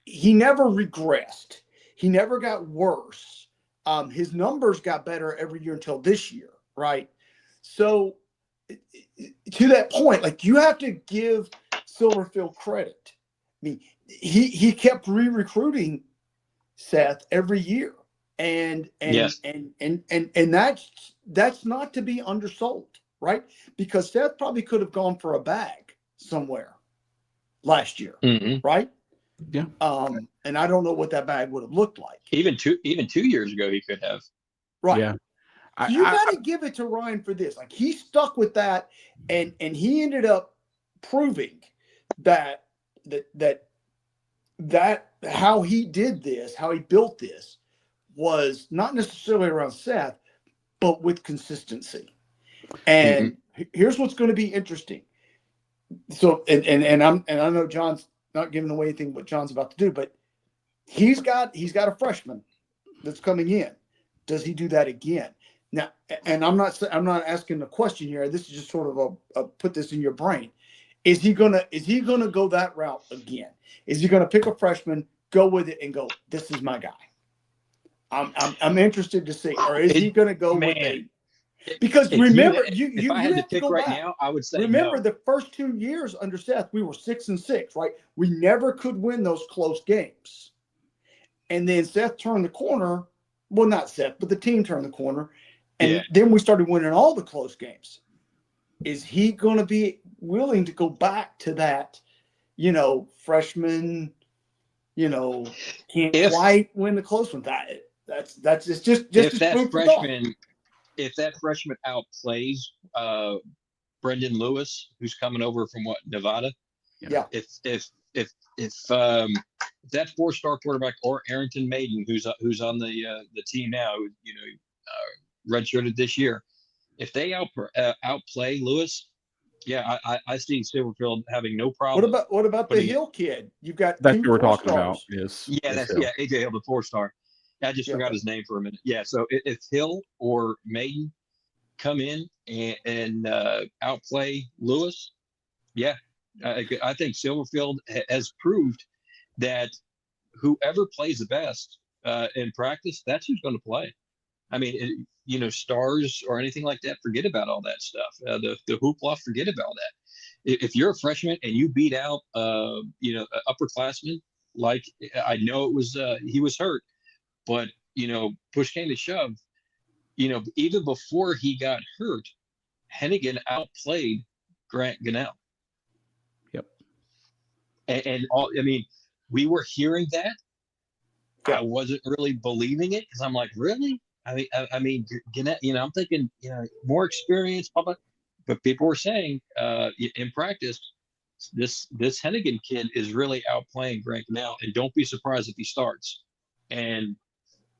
he never regressed. He never got worse. His numbers got better every year until this year, right? So to that point, like, you have to give Silverfield credit. I mean, he kept re-recruiting Seth every year, and that's not to be undersold, right? Because Seth probably could have gone for a bag somewhere last year, right? Yeah. And I don't know what that bag would have looked like. Even 2 years ago, he could have. Right. Yeah. So you got to give it to Ryan for this. Like, he stuck with that, and he ended up proving that how he did this, how he built this, was not necessarily around Seth, but with consistency. And here's what's going to be interesting. So, and I know John's not giving away anything what John's about to do, but he's got a freshman that's coming in. Does he do that again? Now, and I'm not asking a question here. This is just sort of a put this in your brain. Is he gonna go that route again? Is he gonna pick a freshman, go with it, and go, this is my guy? I'm interested to see. Or is he gonna go with a? Because remember, if I had to pick right now, I would say remember no. The first 2 years under Seth, we were 6-6, right? We never could win those close games. And then Seth turned the corner. Well, not Seth, but the team turned the corner. And then we started winning all the close games. Is he going to be willing to go back to that, freshman, can't quite win the close one? That's just if that freshman outplays Brendan Lewis, who's coming over from Nevada. Yeah. If that 4-star quarterback, or Arrington Maiden, who's on the team now, redshirted this year, if they outplay Lewis, I see Silverfield having no problem. What about the Hill kid? You've got that's two what we're talking 4-stars. about. AJ Hill, the 4-star. I just forgot his name for a minute. Yeah, so if Hill or Maiden come in and outplay Lewis, I think Silverfield has proved that whoever plays the best in practice, that's who's going to play. I mean, stars or anything like that, forget about all that stuff. The hoopla, forget about that. If you're a freshman and you beat out, upperclassmen, like, I know it was, he was hurt, but, push came to shove, even before he got hurt, Hennigan outplayed Grant Gunnell. Yep. And we were hearing that. I wasn't really believing it, because I'm like, really? I mean, Gunnell, I'm thinking, more experience, but but people were saying in practice, this Hennigan kid is really outplaying Grant now, and don't be surprised if he starts. And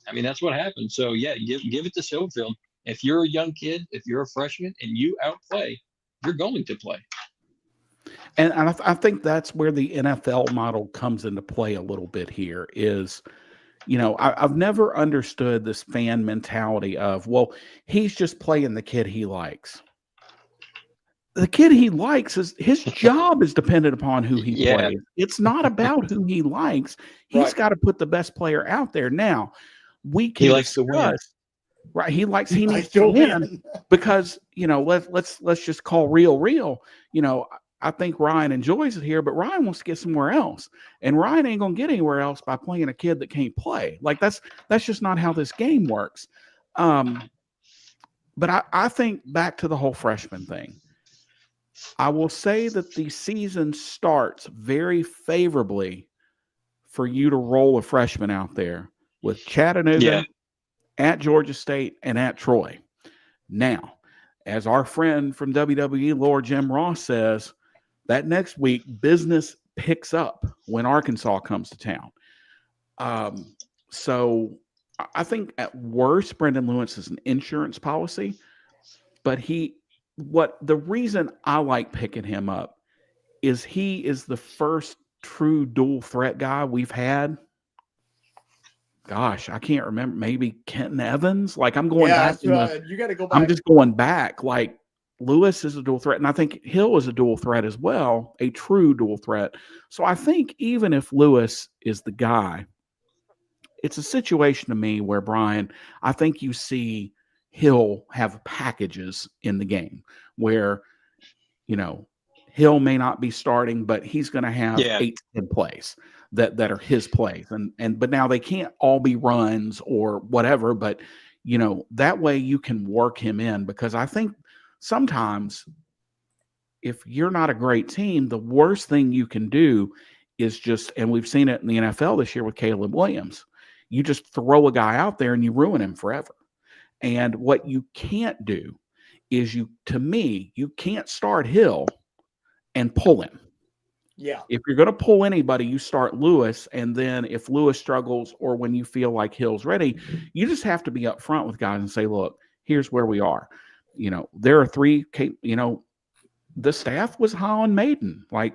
I mean, that's what happened. So yeah, give it to Silverfield. If you're a young kid, if you're a freshman and you outplay, you're going to play. And I think that's where the NFL model comes into play a little bit here is, I've never understood this fan mentality of, well, he's just playing the kid he likes. The kid he likes is his job is dependent upon who he plays. It's not about who he likes. He's got to put the best player out there. Now, we can likes to win. Right. He needs to win because, let's just call real. I think Ryan enjoys it here, but Ryan wants to get somewhere else. And Ryan ain't going to get anywhere else by playing a kid that can't play. Like that's just not how this game works. But I think back to the whole freshman thing. I will say that the season starts very favorably for you to roll a freshman out there with Chattanooga, at Georgia State, and at Troy. Now, as our friend from WWE, Lord Jim Ross says, that next week, business picks up when Arkansas comes to town. So I think at worst, Brendan Lewis is an insurance policy, but the reason I like picking him up is he is the first true dual threat guy we've had. Gosh, I can't remember. Maybe Kenton Evans. Like I'm going back. You got to go back. I'm just going back. Like Lewis is a dual threat, and I think Hill is a dual threat as well, a true dual threat. So I think even if Lewis is the guy, it's a situation to me where, Brian, I think you see Hill have packages in the game where, Hill may not be starting, but he's going to have 8 to 10 plays that are his plays. But now they can't all be runs or whatever, but that way you can work him in, because I think sometimes if you're not a great team, the worst thing you can do is and we've seen it in the NFL this year with Caleb Williams, you just throw a guy out there and you ruin him forever. And what you can't do is you can't start Hill and pull him. Yeah. If you're going to pull anybody, you start Lewis. And then if Lewis struggles or when you feel like Hill's ready, you just have to be upfront with guys and say, look, here's where we are. There are 3, the staff was high on Maiden. Like,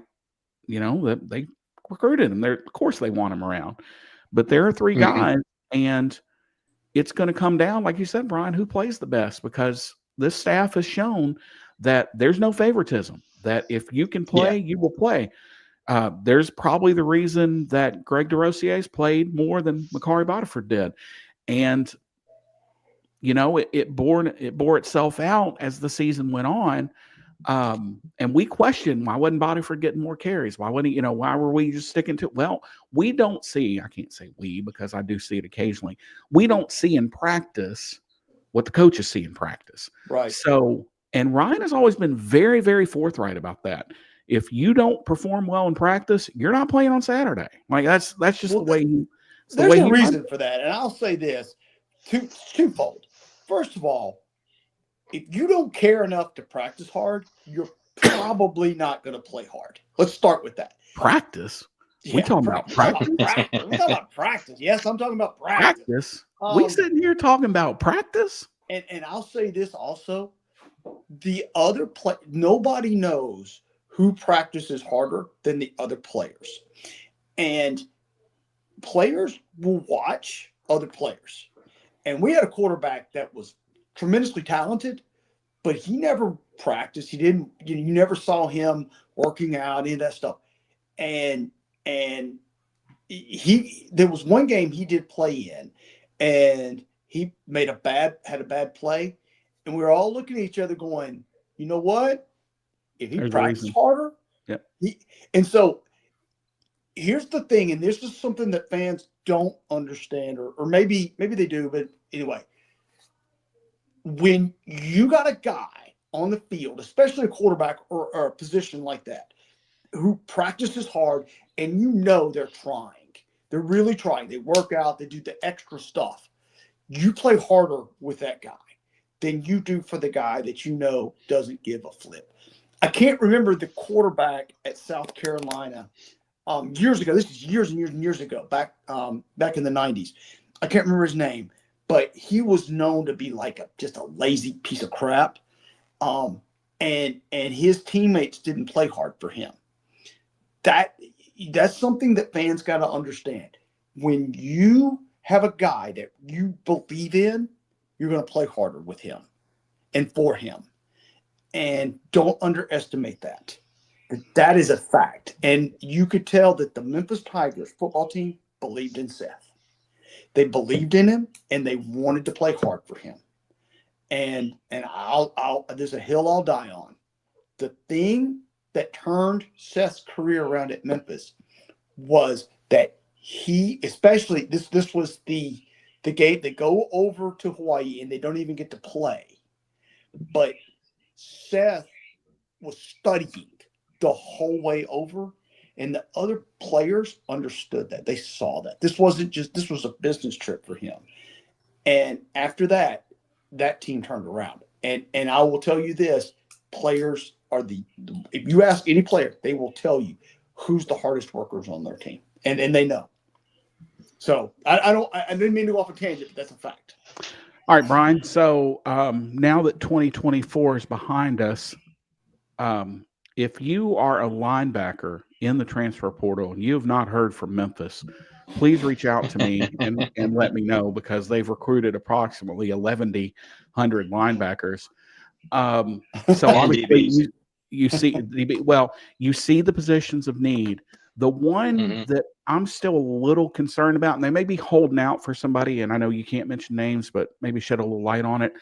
they recruited him. Of course they want him around. But there are 3 guys, and it's going to come down, like you said, Brian, who plays the best, because this staff has shown that there's no favoritism, that if you can play, you will play. There's probably the reason that Greg DeRosier's played more than Makari Bodiford did. And, it bore itself out as the season went on. And we questioned, why wasn't Bodiford getting more carries? Why wouldn't he, why were we just sticking to it? Well, we don't see, I can't say we, because I do see it occasionally. We don't see in practice what the coaches see in practice. Right. So, and Ryan has always been very, very forthright about that. If you don't perform well in practice, you're not playing on Saturday. Like that's just the way he. There's a reason for that, and I'll say this twofold. First of all, if you don't care enough to practice hard, you're probably not going to play hard. Let's start with that. Practice. We talking about practice. We're talking about practice. Yes, I'm talking about practice. We sitting here talking about practice. And I'll say this also. The other nobody knows who practices harder than the other players. And players will watch other players. And we had a quarterback that was tremendously talented, but he never practiced. He didn't, you never saw him working out, any of that stuff. And there was one game he did play in, and he had a bad play, and we were all looking at each other going, you know what? If he practiced harder, and so here's the thing, and this is something that fans don't understand, or maybe they do, but anyway, when you got a guy on the field, especially a quarterback or a position like that, who practices hard, and they're trying. They're really trying. They work out. They do the extra stuff. You play harder with that guy. than you do for the guy that you know doesn't give a flip. I can't remember the quarterback at South Carolina years ago. This is years and years and years ago, back in the 90s. I can't remember his name, but he was known to be like just a lazy piece of crap. And his teammates didn't play hard for him. That's something that fans got to understand. When you have a guy that you believe in, you're going to play harder with him and for him. And don't underestimate that. That is a fact. And you could tell that the Memphis Tigers football team believed in Seth. They believed in him and they wanted to play hard for him. And there's a hill I'll die on. The thing that turned Seth's career around at Memphis was that he, especially this was the game they go over to Hawaii and they don't even get to play. But Seth was studying the whole way over, and the other players understood that. They saw that. This was a business trip for him. And after that team turned around. And I will tell you this, players are if you ask any player, they will tell you who's the hardest workers on their team. And they know. So I didn't mean to go off a tangent, but that's a fact. All right, Bryan. So now that 2024 is behind us, if you are a linebacker in the transfer portal and you have not heard from Memphis, please reach out to me and let me know, because they've recruited approximately 1,100 linebackers. So obviously you see the positions of need. The one that I'm still a little concerned about, and they may be holding out for somebody, and I know you can't mention names, but maybe shed a little light on it.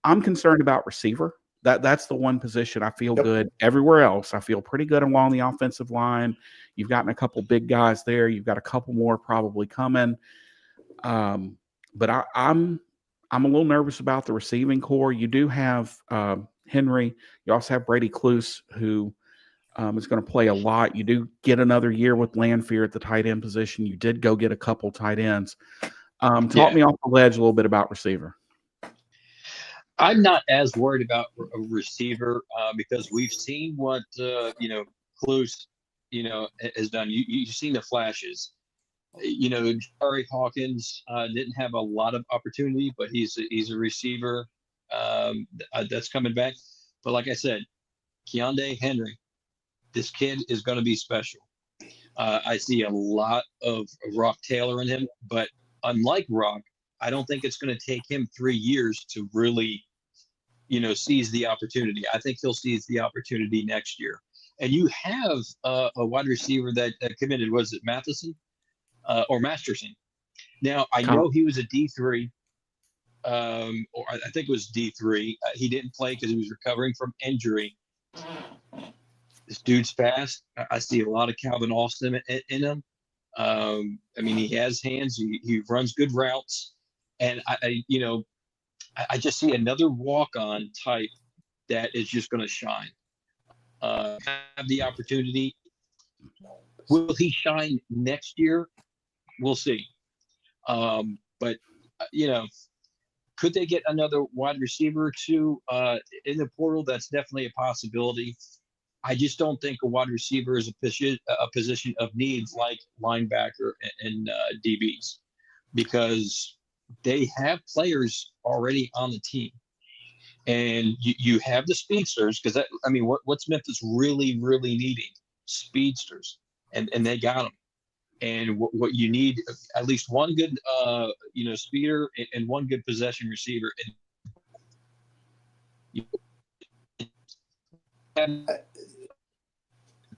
I'm concerned about receiver. That's the one position I feel good. Everywhere else, I feel pretty good along the offensive line. You've gotten a couple big guys there. You've got a couple more probably coming. But I'm a little nervous about the receiving core. You do have Henry. You also have Brady Cluse, who is going to play a lot. You do get another year with Landfear at the tight end position. You did go get a couple tight ends. Talk me off the ledge a little bit about receiver. I'm not as worried about a receiver because we've seen what Cluse has done. You've seen the flashes. Jari Hawkins didn't have a lot of opportunity, but he's a receiver that's coming back. But like I said, Keondae Henry, this kid is going to be special. I see a lot of Rock Taylor in him, but unlike Rock, I don't think it's going to take him 3 years to really, seize the opportunity. I think he'll seize the opportunity next year. And you have a wide receiver that committed. Was it Matheson or Masterson? Now, I know he was a D3, or I think it was D3. He didn't play because he was recovering from injury. This dude's fast. I see a lot of Calvin Austin in him. He has hands. He runs good routes. And I just see another walk-on type that is just going to shine. Have the opportunity. Will he shine next year? We'll see. But could they get another wide receiver or two in the portal? That's definitely a possibility. I just don't think a wide receiver is a position of needs like linebacker and DBs, because they have players already on the team. And you have the speedsters, because what's Memphis really, really needing? Speedsters, and they got them. And what you need, at least one good, speeder and one good possession receiver. And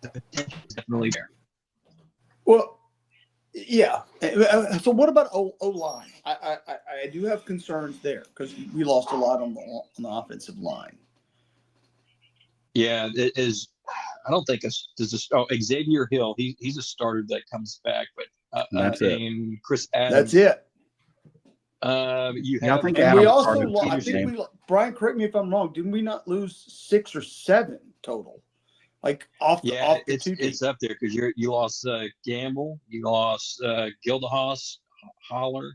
the potential is definitely there. Well, yeah. So what about O-line? I do have concerns there because we lost a lot on the offensive line. Yeah, it is. I don't think Xavier Hill. He's a starter that comes back, but That's it. And Chris Adams. That's it. You have. I think and Adams we also started lost. I think we. Brian, correct me if I'm wrong. Didn't we not lose 6 or 7 total? Like off the it's up there because you lost Gamble, you lost Gildahouse, Holler.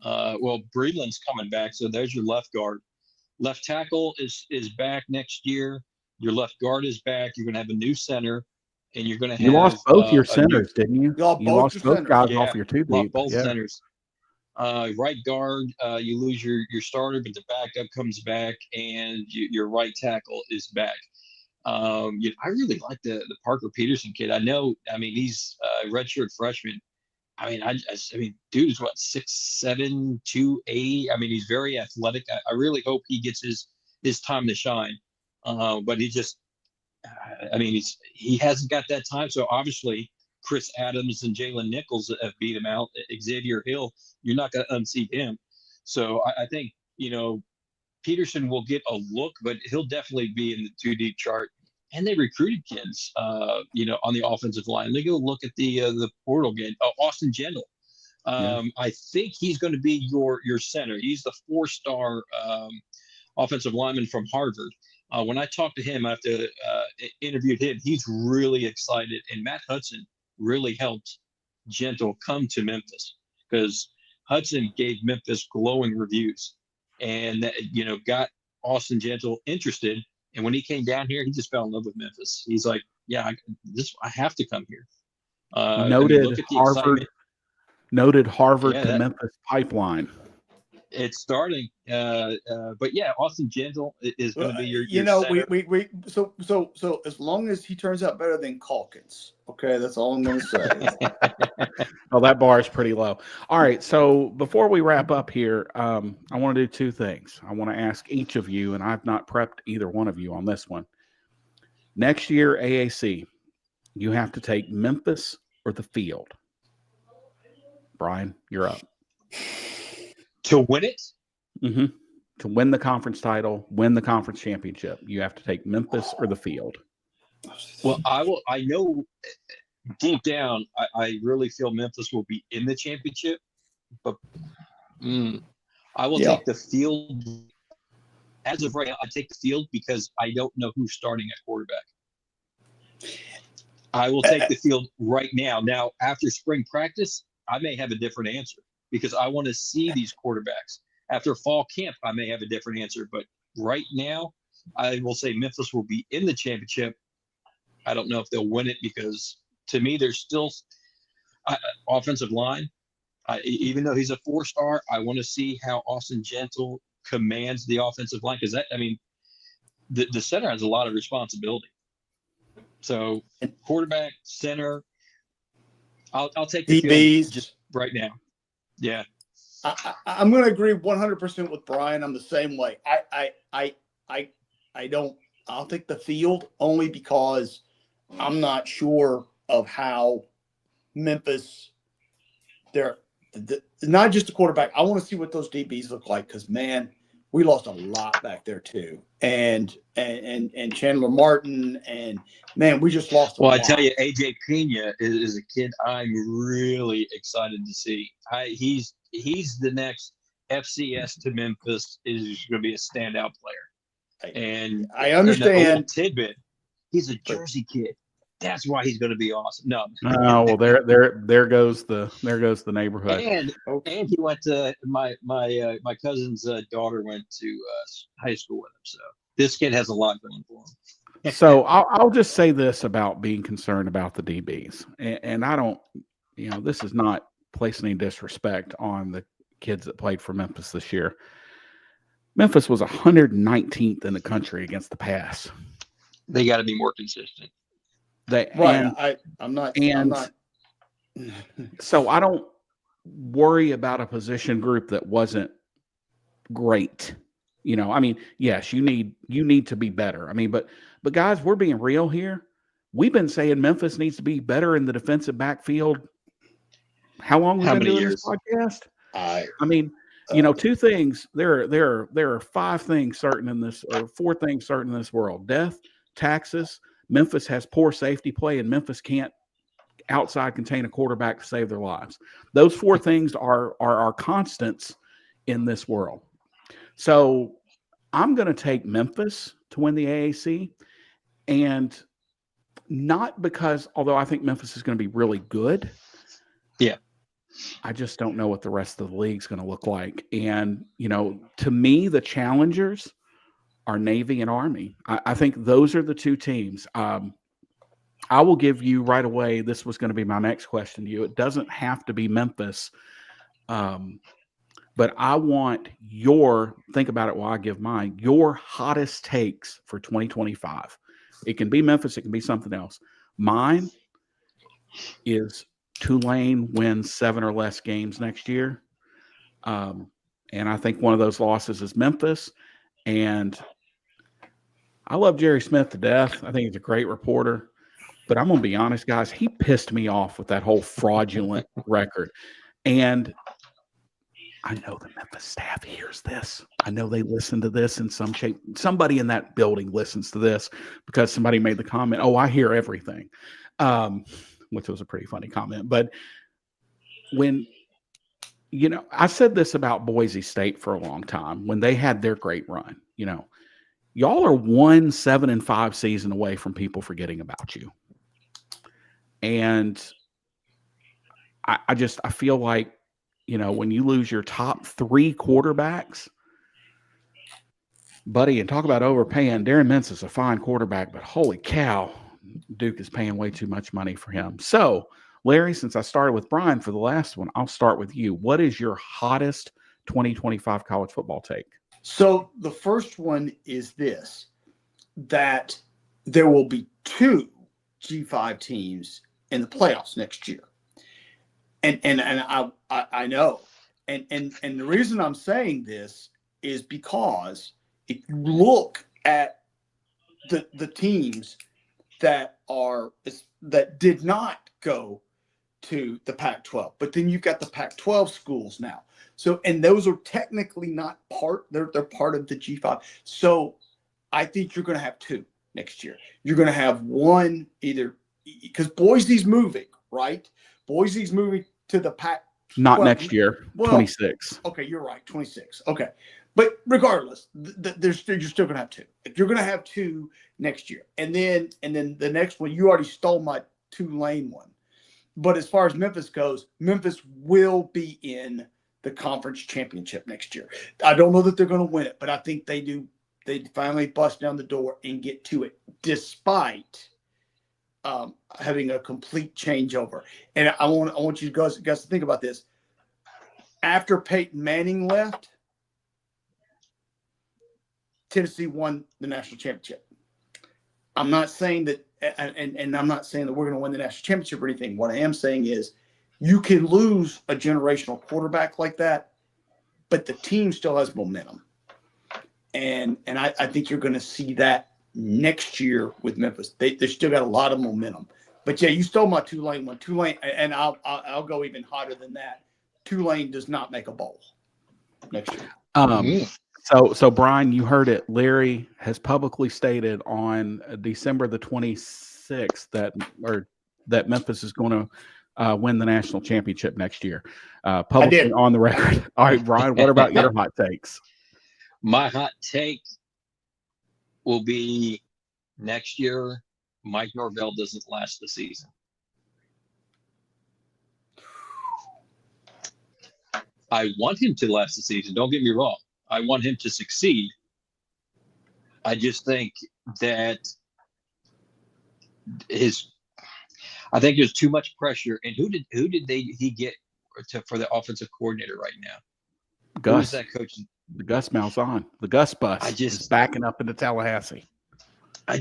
Breland's coming back, so there's your left guard. Left tackle is back next year. Your left guard is back. You're going to have a new center, and you're going to You have lost both your a new centers, didn't you? You lost You both lost your both centers. guys yeah, off your two lost deep. both Yeah. centers. Right guard, you lose your starter, but the backup comes back, and your right tackle is back. I really like the Parker Peterson kid. I know. I mean, he's a redshirt freshman. I mean, I mean, dude is what 6'7", 280. I mean, he's very athletic. I really hope he gets his time to shine. But he just, I mean, he hasn't got that time. So obviously, Chris Adams and Jalen Nichols have beat him out. Xavier Hill, you're not going to unseat him. So I think Peterson will get a look, but he'll definitely be in the 2 deep chart. And they recruited kids, on the offensive line. They go look at the portal game. Oh, Austin Gentle. I think he's going to be your center. He's the 4-star offensive lineman from Harvard. When I talked to him after interviewed him, he's really excited. And Matt Hudson really helped Gentle come to Memphis because Hudson gave Memphis glowing reviews and got Austin Gentle interested. And when he came down here, he just fell in love with Memphis. He's like, yeah, I have to come here. Noted Harvard to that, Memphis pipeline. It's starting. But yeah, Austin Gentle is going to be your center. So as long as he turns out better than Calkins, okay, that's all I'm going to say. Well, that bar is pretty low. All right, so before we wrap up here, I want to do 2 things. I want to ask each of you, and I've not prepped either one of you on this one. Next year, AAC, you have to take Memphis or the field. Bryan, you're up. To win it? Mm-hmm. To win the conference title, win the conference championship, you have to take Memphis or the field. Well, I know deep down, I really feel Memphis will be in the championship, but I will take the field. As of right now, I take the field because I don't know who's starting at quarterback. I will take the field right now. Now, after spring practice, I may have a different answer because I want to see these quarterbacks. After fall camp, I may have a different answer. But right now, I will say Memphis will be in the championship. I don't know if they'll win it because, to me, there's still offensive line. Even though he's a 4-star, I want to see how Austin Gentle commands the offensive line because the center has a lot of responsibility. So quarterback, center, I'll take the DBs field just right now. Yeah, I'm going to agree 100% with Bryan. I'm the same way. I'll take the field only because I'm not sure of how Memphis. They're not just the quarterback. I want to see what those DBs look like because, man, we lost a lot back there too. And Chandler Martin and, man, we just lost a lot. Well, I tell you, AJ Pena is a kid I'm really excited to see. He's the next FCS to Memphis. Is going to be a standout player. And I understand. Tidbit, he's a Jersey kid. That's why he's going to be awesome. No. Oh well, there goes the neighborhood. And he went to my cousin's daughter went to high school with him. So this kid has a lot going for him. So I'll just say this about being concerned about the DBs, and I don't, this is not placing any disrespect on the kids that played for Memphis this year. Memphis was 119th in the country against the pass. They got to be more consistent. I'm not. So I don't worry about a position group that wasn't great. I mean, yes, you need to be better. I mean, but guys, we're being real here. We've been saying Memphis needs to be better in the defensive backfield. How long have we been doing this podcast? I mean, 2 things. There are 5 things certain in this, or 4 things certain in this world: death, taxes. Memphis has poor safety play, and Memphis can't outside contain a quarterback to save their lives. Those 4 things are constants in this world. So I'm going to take Memphis to win the AAC, and not because, although I think Memphis is going to be really good. Yeah. I just don't know what the rest of the league's going to look like. And, to me, the challengers are Navy and Army. I think those are the two teams. I will give you right away. This was going to be my next question to you. It doesn't have to be Memphis, but I want think about it while I give mine, your hottest takes for 2025. It can be Memphis. It can be something else. Mine is Tulane wins 7 or less games next year. And I think one of those losses is Memphis. And I love Jerry Smith to death. I think he's a great reporter. But I'm going to be honest, guys, he pissed me off with that whole fraudulent record. And I know the Memphis staff hears this. I know they listen to this in some shape. Somebody in that building listens to this because somebody made the comment, "Oh, I hear everything," which was a pretty funny comment. But when, I said this about Boise State for a long time when they had their great run. Y'all are 1-7-5 season away from people forgetting about you. And I feel like, when you lose your top 3 quarterbacks, buddy, and talk about overpaying, Darren Mintz is a fine quarterback, but holy cow, Duke is paying way too much money for him. So, Larry, since I started with Bryan for the last one, I'll start with you. What is your hottest 2025 college football take? So the first one is this, that there will be 2 G5 teams in the playoffs next year. And I know. And the reason I'm saying this is because if you look at the teams that did not go to the Pac-12, but then you've got the Pac-12 schools now. So, and those are technically not they're part of the G5. So I think you're going to have 2 next year. You're going to have one either because Boise's moving, right? Boise's moving to the Pac. Not next year, 26. Okay, you're right, 26. Okay. But regardless, you're still going to have 2. You're going to have 2 next year. And then the next one, you already stole my Tulane one. But as far as Memphis goes, Memphis will be in the conference championship next year. I don't know that they're going to win it, but I think they do. They finally bust down the door and get to it despite having a complete changeover. And I want you guys to think about this. After Peyton Manning left, Tennessee won the national championship. I'm not saying that, and I'm not saying that we're going to win the national championship or anything. What I am saying is you can lose a generational quarterback like that, but the team still has momentum. And I think you're going to see that next year with Memphis. They still got a lot of momentum. But yeah, you stole my Tulane one. Tulane, and I'll go even hotter than that. Tulane does not make a bowl next year. So Bryan, you heard it. Larry has publicly stated on December the 26th that Memphis is going to win the national championship next year. Publicly on the record. All right, Bryan, what about your hot takes? My hot take will be next year, Mike Norvell doesn't last the season. I want him to last the season. Don't get me wrong. I want him to succeed. I just think that I think there's too much pressure. And who did he get for the offensive coordinator right now? Gus. Who's that coach? The Gus Malzahn. The Gus bus is backing up into Tallahassee. I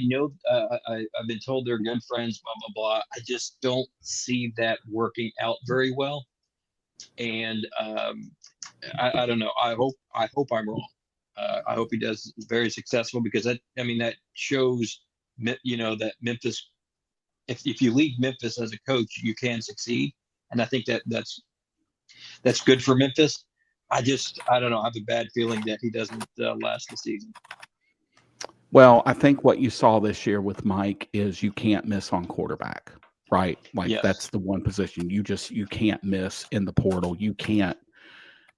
know I've been told they're good friends, blah, blah, blah. I just don't see that working out very well. And I don't know. I hope I'm wrong. I hope he does very successful because that shows, that Memphis, if you lead Memphis as a coach, you can succeed. And I think that's good for Memphis. I don't know. I have a bad feeling that he doesn't last the season. Well, I think what you saw this year with Mike is you can't miss on quarterback, right? Like yes. That's the one position you can't miss in the portal. You can't.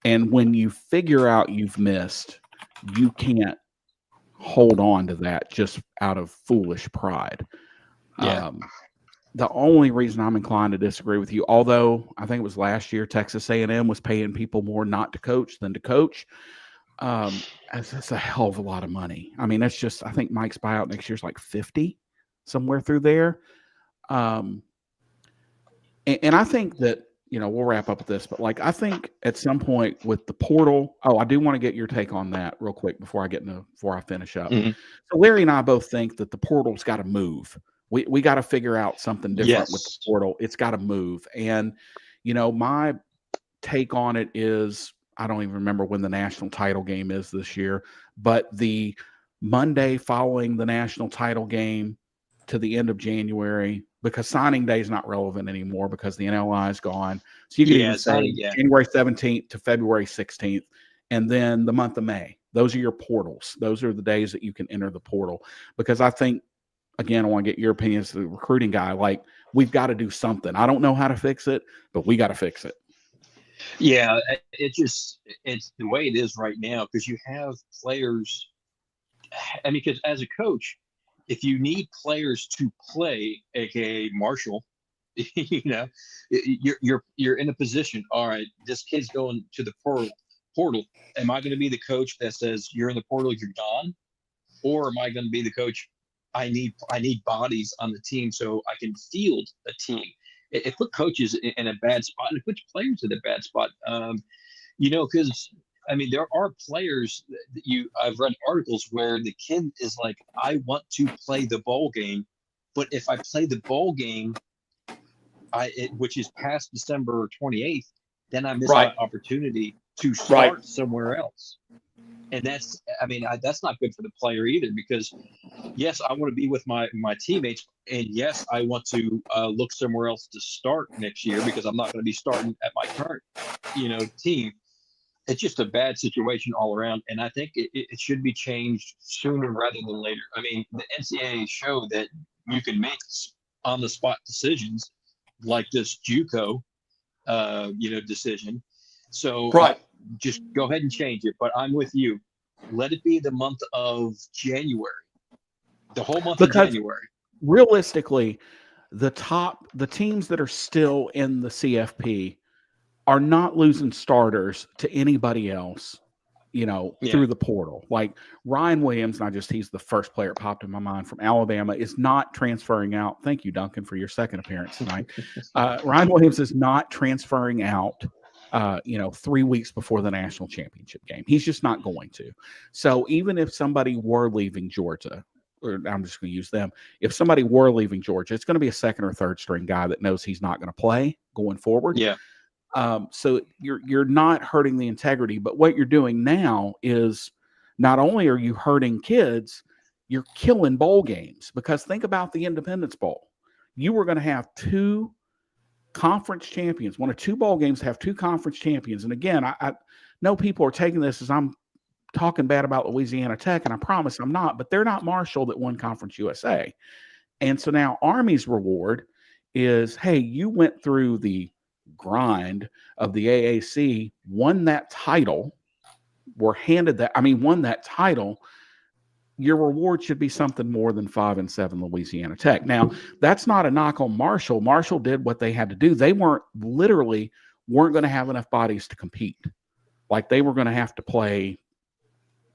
And when you figure out you've missed, you can't hold on to that just out of foolish pride. Yeah. The only reason I'm inclined to disagree with you, although I think it was last year, Texas A&M was paying people more not to coach than to coach. That's a hell of a lot of money. I mean, that's just, I think Mike's buyout next year's like 50, somewhere through there. Um, and I think that, we'll wrap up with this, but like, I think at some point with the portal, I do want to get your take on that real quick before I finish up. Mhm. So Larry and I both think that the portal's got to move. We got to figure out something different with the Yes. portal. It's got to move. And, my take on it is, I don't even remember when the national title game is this year, but the Monday following the national title game to the end of January, because signing day is not relevant anymore because the NLI is gone. So you could Yeah, even it's not. say Yeah. January 17th to February 16th, and then the month of May. Those are your portals. Those are the days that you can enter the portal. Because I think, again, I want to get your opinion as the recruiting guy. Like, we've got to do something. I don't know how to fix it, but we got to fix it. Yeah, it's the way it is right now because you have players. I mean, because as a coach, if you need players to play, aka Marshall, you're in a position. All right, this kid's going to the portal. Am I going to be the coach that says you're in the portal, you're gone, or am I going to be the coach? I need bodies on the team so I can field a team. It put coaches in a bad spot, and it puts players in a bad spot. Because I mean, there are players that I've read articles where the kid is like, I want to play the bowl game, but if I play the bowl game, which is past December 28th, then I miss Right. that opportunity to Right. start somewhere else. And that's not good for the player either, because yes, I want to be with my teammates, and yes, I want to look somewhere else to start next year because I'm not going to be starting at my current, team. It's just a bad situation all around, and I think it should be changed sooner rather than later. I mean, the NCAA showed that you can make on the spot decisions like this JUCO, decision. So Right. just go ahead and change it. But I'm with you. Let it be the month of January, the whole month of January. Realistically, the teams that are still in the CFP are not losing starters to anybody else, through the portal. Like Ryan Williams, he's the first player that popped in my mind from Alabama, is not transferring out. Thank you, Duncan, for your second appearance tonight. Ryan Williams is not transferring out 3 weeks before the national championship game. He's just not going to. So even if somebody were leaving Georgia, or I'm just going to use them, if somebody were leaving Georgia, it's going to be a second or third string guy that knows he's not going to play going forward. Yeah. So you're not hurting the integrity, but what you're doing now is not only are you hurting kids, you're killing bowl games. Because think about the Independence Bowl. You were going to have two conference champions, one of two bowl games have two conference champions. And again, I know people are taking this as I'm talking bad about Louisiana Tech, and I promise I'm not, but they're not Marshall that won Conference USA. And so now Army's reward is, hey, you went through the grind of the AAC, won that title, won that title. Your reward should be something more than 5-7 Louisiana Tech. Now, that's not a knock on Marshall. Marshall did what they had to do. They weren't going to have enough bodies to compete. Like they were going to have to play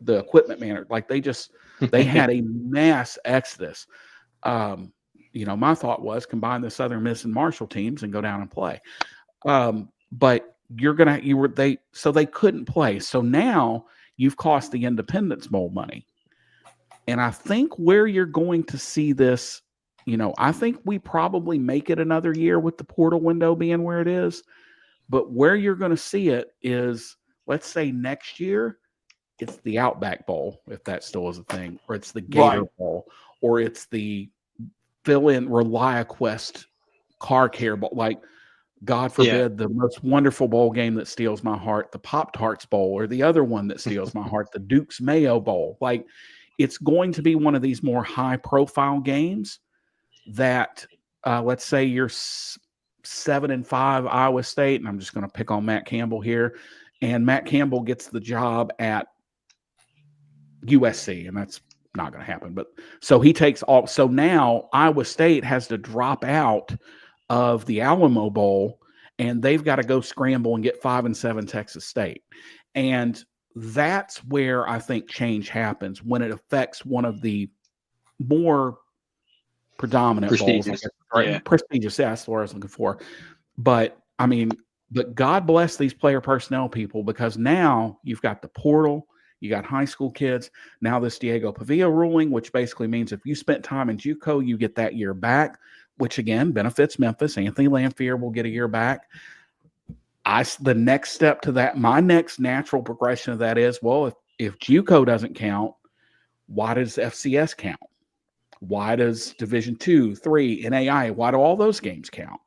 the equipment manager. Like they had a mass exodus. My thought was combine the Southern Miss and Marshall teams and go down and play. But so they couldn't play. So now you've cost the Independence Bowl money. And I think where you're going to see this, I think we probably make it another year with the portal window being where it is. But where you're going to see it is, let's say next year, it's the Outback Bowl, if that still is a thing, or it's the Gator Bowl, or it's the fill-in ReliaQuest car care bowl. Like, God forbid, the most wonderful bowl game that steals my heart, the Pop-Tarts Bowl, or the other one that steals my heart, the Duke's Mayo Bowl. Like, it's going to be one of these more high-profile games that, let's say you're 7-5 Iowa State, and I'm just going to pick on Matt Campbell here, and Matt Campbell gets the job at USC, and that's not going to happen. But so he takes all. So now Iowa State has to drop out of the Alamo Bowl, and they've got to go scramble and get 5-7 Texas State. And that's where I think change happens, when it affects one of the more predominant bowls, I Prestigious. guess, right? Yeah. Prestigious, yeah, that's what I was looking for. But I mean, but God bless these player personnel people, because now you've got the portal, you got high school kids. Now this Diego Pavia ruling, which basically means if you spent time in JUCO, you get that year back, which again benefits Memphis. Anthony Lamphere will get a year back. The next step to that, my next natural progression of that is, well, if JUCO doesn't count, why does FCS count? Why does Division 2, 3, NAI, why do all those games count?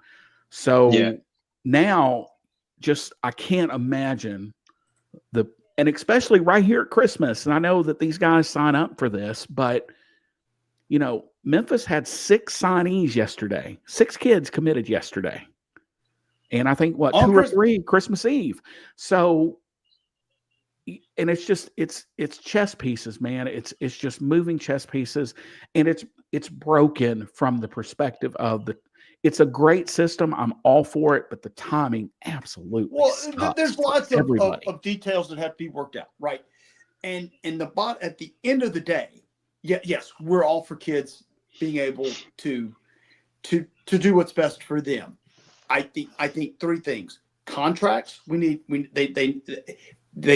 So now, just I can't imagine and especially right here at Christmas. And I know that these guys sign up for this, but Memphis had 6 signees yesterday, 6 kids committed yesterday. And I think 2 or 3 Christmas Eve. So, and it's just, it's chess pieces, man. It's just moving chess pieces, and it's broken from the perspective of it's a great system. I'm all for it, but the timing absolutely sucks. There's lots of details that have to be worked out, right? And at the end of the day, yes, we're all for kids being able to do what's best for them. I think 3 things: contracts. They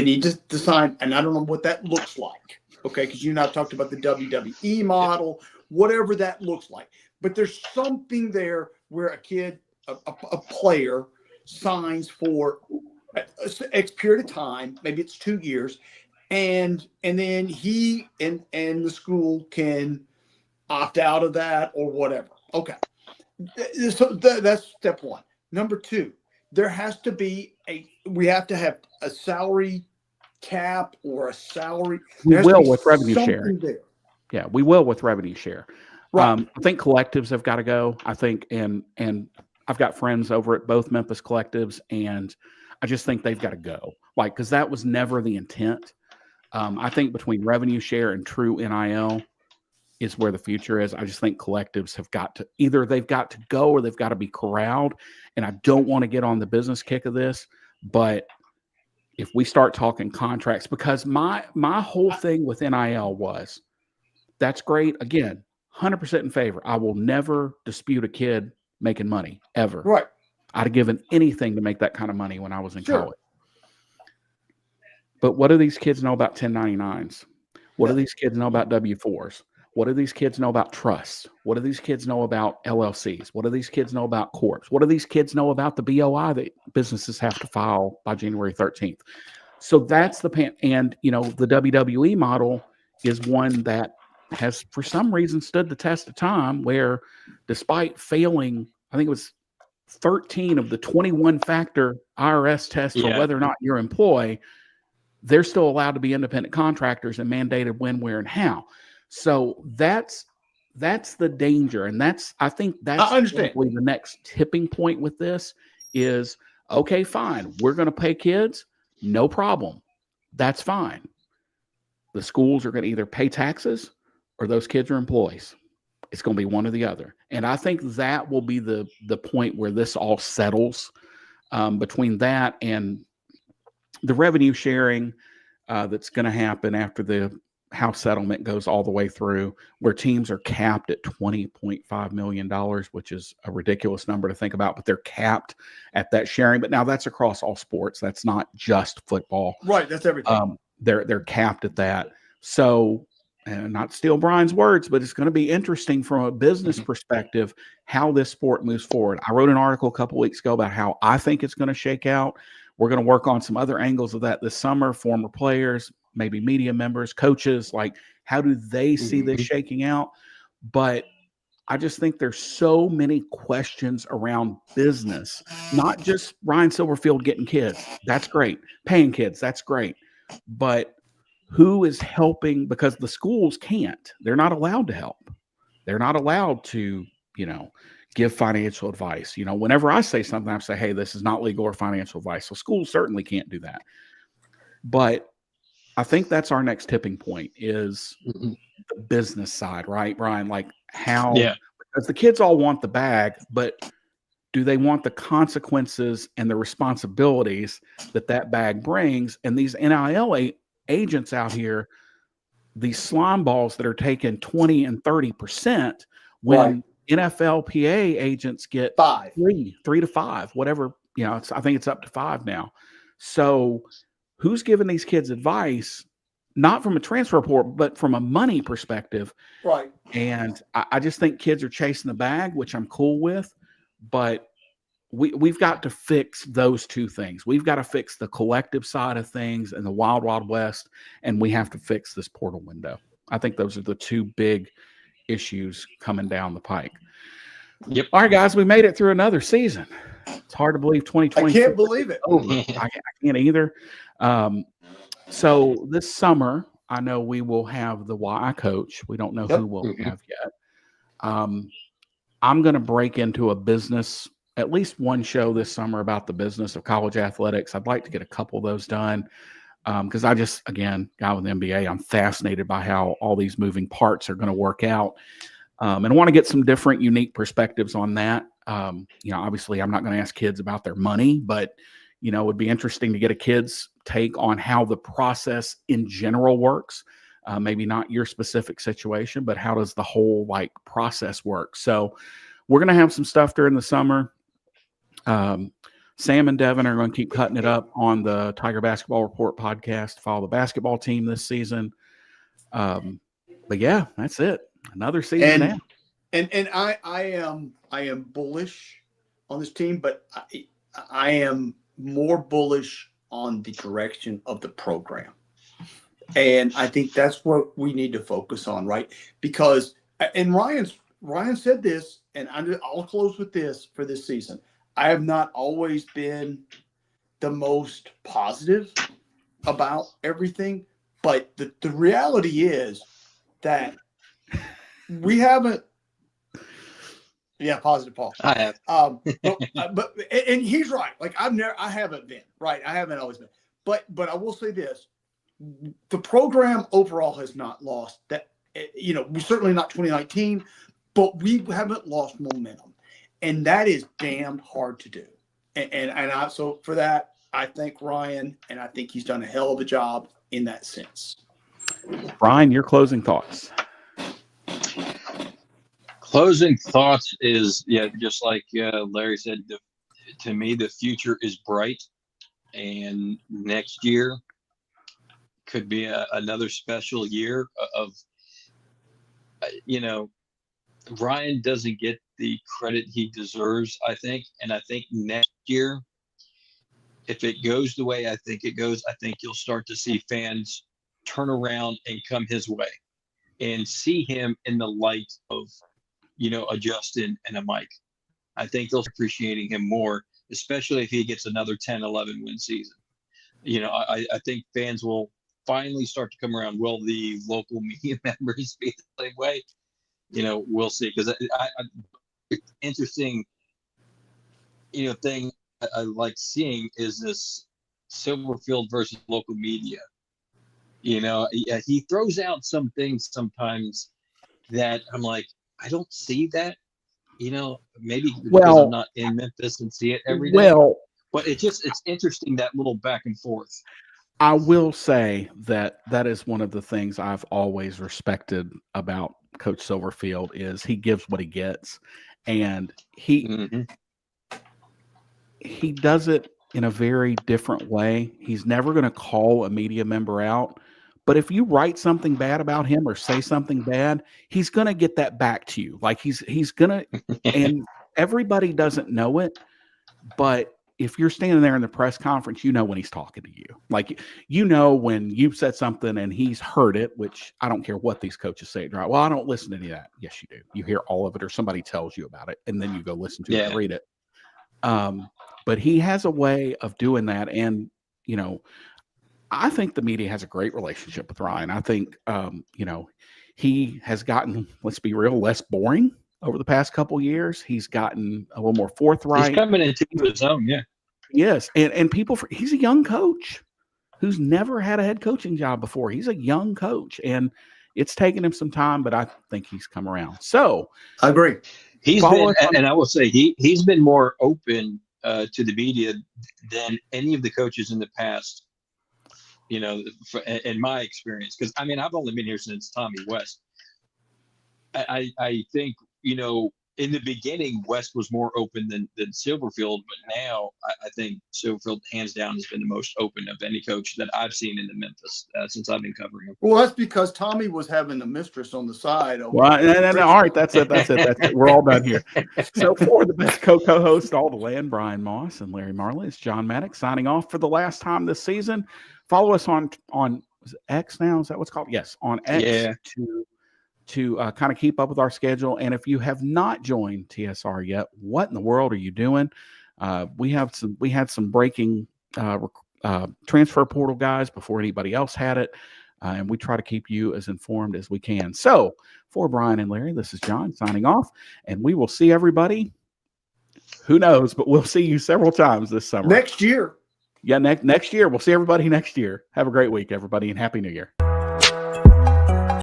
need to sign, and I don't know what that looks like. Okay, because you and I talked about the WWE model, whatever that looks like. But there's something there where a kid, a player, signs for X period of time. Maybe it's 2 years, and then he and the school can opt out of that or whatever. Okay, so that's step 1. Number 2, there has to be we have to have a salary cap or a salary. We will with revenue share. There. Yeah, we will with revenue share. Right. I think collectives have got to go. I think, and I've got friends over at both Memphis collectives, and I just think they've got to go. Because that was never the intent. I think between revenue share and true NIL is where the future is. I just think collectives have got to, either they've got to go or they've got to be corralled. And I don't want to get on the business kick of this, but if we start talking contracts, because my whole thing with NIL was, that's great. Again, 100% in favor. I will never dispute a kid making money, ever. Right. I'd have given anything to make that kind of money when I was in college. But what do these kids know about 1099s? What do these kids know about W-4s? What do these kids know about trusts? What do these kids know about LLCs? What do these kids know about corps? What do these kids know about the BOI that businesses have to file by January 13th? So that's and the WWE model is one that has, for some reason, stood the test of time, where despite failing, I think it was 13 of the 21 factor IRS tests for whether or not you're employed, they're still allowed to be independent contractors and mandated when, where, and how. So that's the danger. And I think that's probably the next tipping point with this is, okay, fine, we're going to pay kids, no problem. That's fine. The schools are going to either pay taxes or those kids are employees. It's going to be one or the other. And I think that will be the point where this all settles, between that and the revenue sharing that's going to happen after the House settlement goes all the way through, where teams are capped at $20.5 million, which is a ridiculous number to think about, but they're capped at that sharing. But now that's across all sports. That's not just football. Right. That's everything. They're capped at that. So, and not to steal Brian's words, but it's going to be interesting from a business perspective how this sport moves forward. I wrote an article a couple weeks ago about how I think it's going to shake out. We're going to work on some other angles of that this summer, former players, maybe media members, coaches, like how do they see this shaking out? But I just think there's so many questions around business, not just Ryan Silverfield getting kids. That's great. Paying kids. That's great. But who is helping? Because the schools can't. They're not allowed to help. They're not allowed to, give financial advice. Whenever I say something, I say, hey, this is not legal or financial advice. So schools certainly can't do that. But I think that's our next tipping point is the business side, right, Brian? Like how, because the kids all want the bag, but do they want the consequences and the responsibilities that bag brings? And these NIL agents out here, these slime balls that are taking 20 and 30%, when NFLPA agents get 3 to 5, whatever, I think it's up to 5 now. So who's giving these kids advice, not from a transfer report, but from a money perspective? Right. And I just think kids are chasing the bag, which I'm cool with, but we've got to fix those two things. We've got to fix the collective side of things and the wild, wild west, and we have to fix this portal window. I think those are the two big issues coming down the pike. Yep. All right, guys, we made it through another season. It's hard to believe 2020. I can't believe it. I can't either. So this summer, I know we will have the Y coach. We don't know who we'll have yet. I'm going to break into a business, at least one show this summer about the business of college athletics. I'd like to get a couple of those done because I just, again, guy with the NBA, I'm fascinated by how all these moving parts are going to work out. And I want to get some different, unique perspectives on that. Obviously, I'm not going to ask kids about their money, but, it would be interesting to get a kid's take on how the process in general works. Maybe not your specific situation, but how does the whole process work? So we're going to have some stuff during the summer. Sam and Devin are going to keep cutting it up on the Tiger Basketball Report podcast to follow the basketball team this season. But yeah, that's it. Another season now. And I am bullish on this team, but I am more bullish on the direction of the program. And I think that's what we need to focus on, right? Because, and Ryan said this, and I'll close with this for this season. I have not always been the most positive about everything, but the reality is that we haven't. Yeah, positive, Paul. I have. but he's right. I haven't been right. I haven't always been. But I will say this: the program overall has not lost that. We certainly not 2019, but we haven't lost momentum, and that is damned hard to do. So for that, I thank Ryan, and I think he's done a hell of a job in that sense. Bryan, your closing thoughts. Closing thoughts is, just like Larry said, to me, the future is bright, and next year could be another special year of, Ryan doesn't get the credit he deserves, I think. And I think next year, if it goes the way I think it goes, I think you'll start to see fans turn around and come his way and see him in the light of, a Justin and a Mike. I think they'll appreciating him more, especially if he gets another 10, 11 win season. I think fans will finally start to come around. Will the local media members be the same way? We'll see. Because interesting, thing I like seeing is this Silverfield versus local media. He throws out some things sometimes that I'm like, I don't see that, maybe because I'm not in Memphis and see it every day. But it's interesting, that little back and forth. I will say that is one of the things I've always respected about Coach Silverfield is he gives what he gets, and he does it in a very different way. He's never going to call a media member out. But if you write something bad about him or say something bad, he's going to get that back to you. He's going to, and everybody doesn't know it, but if you're standing there in the press conference, when he's talking to you. When you've said something and he's heard it, which I don't care what these coaches say. Right? Well, I don't listen to any of that. Yes, you do. You hear all of it, or somebody tells you about it, and then you go listen to it and read it. But he has a way of doing that, and I think the media has a great relationship with Ryan. I think, he has gotten, let's be real, less boring over the past couple years. He's gotten a little more forthright. He's coming into his own, yeah. Yes, and he's a young coach who's never had a head coaching job before. He's a young coach, and it's taken him some time, but I think he's come around. So I agree. He's Follow been, us on- and I will say he's been more open to the media than any of the coaches in the past. You know, in my experience, because I mean, I've only been here since Tommy West. I think, you know, in the beginning, West was more open than Silverfield, but now I think Silverfield, hands down, has been the most open of any coach that I've seen in the Memphis since I've been covering him. Well, that's because Tommy was having a mistress on the side. Well, no. All right, that's it. We're all done here. So for the best co-host, all the land, Brian Moss and Larry Marley, it's John Maddox signing off for the last time this season. Follow us on X now. Is that what's called? Yes, on X. Yeah. To kind of keep up with our schedule. And if you have not joined TSR yet, what in the world are you doing? We had some breaking transfer portal guys before anybody else had it. And we try to keep you as informed as we can. So for Bryan and Larry, this is John signing off, and we will see everybody. Who knows, but we'll see you several times this summer. Next year. Yeah, next year. We'll see everybody next year. Have a great week, everybody, and Happy New Year.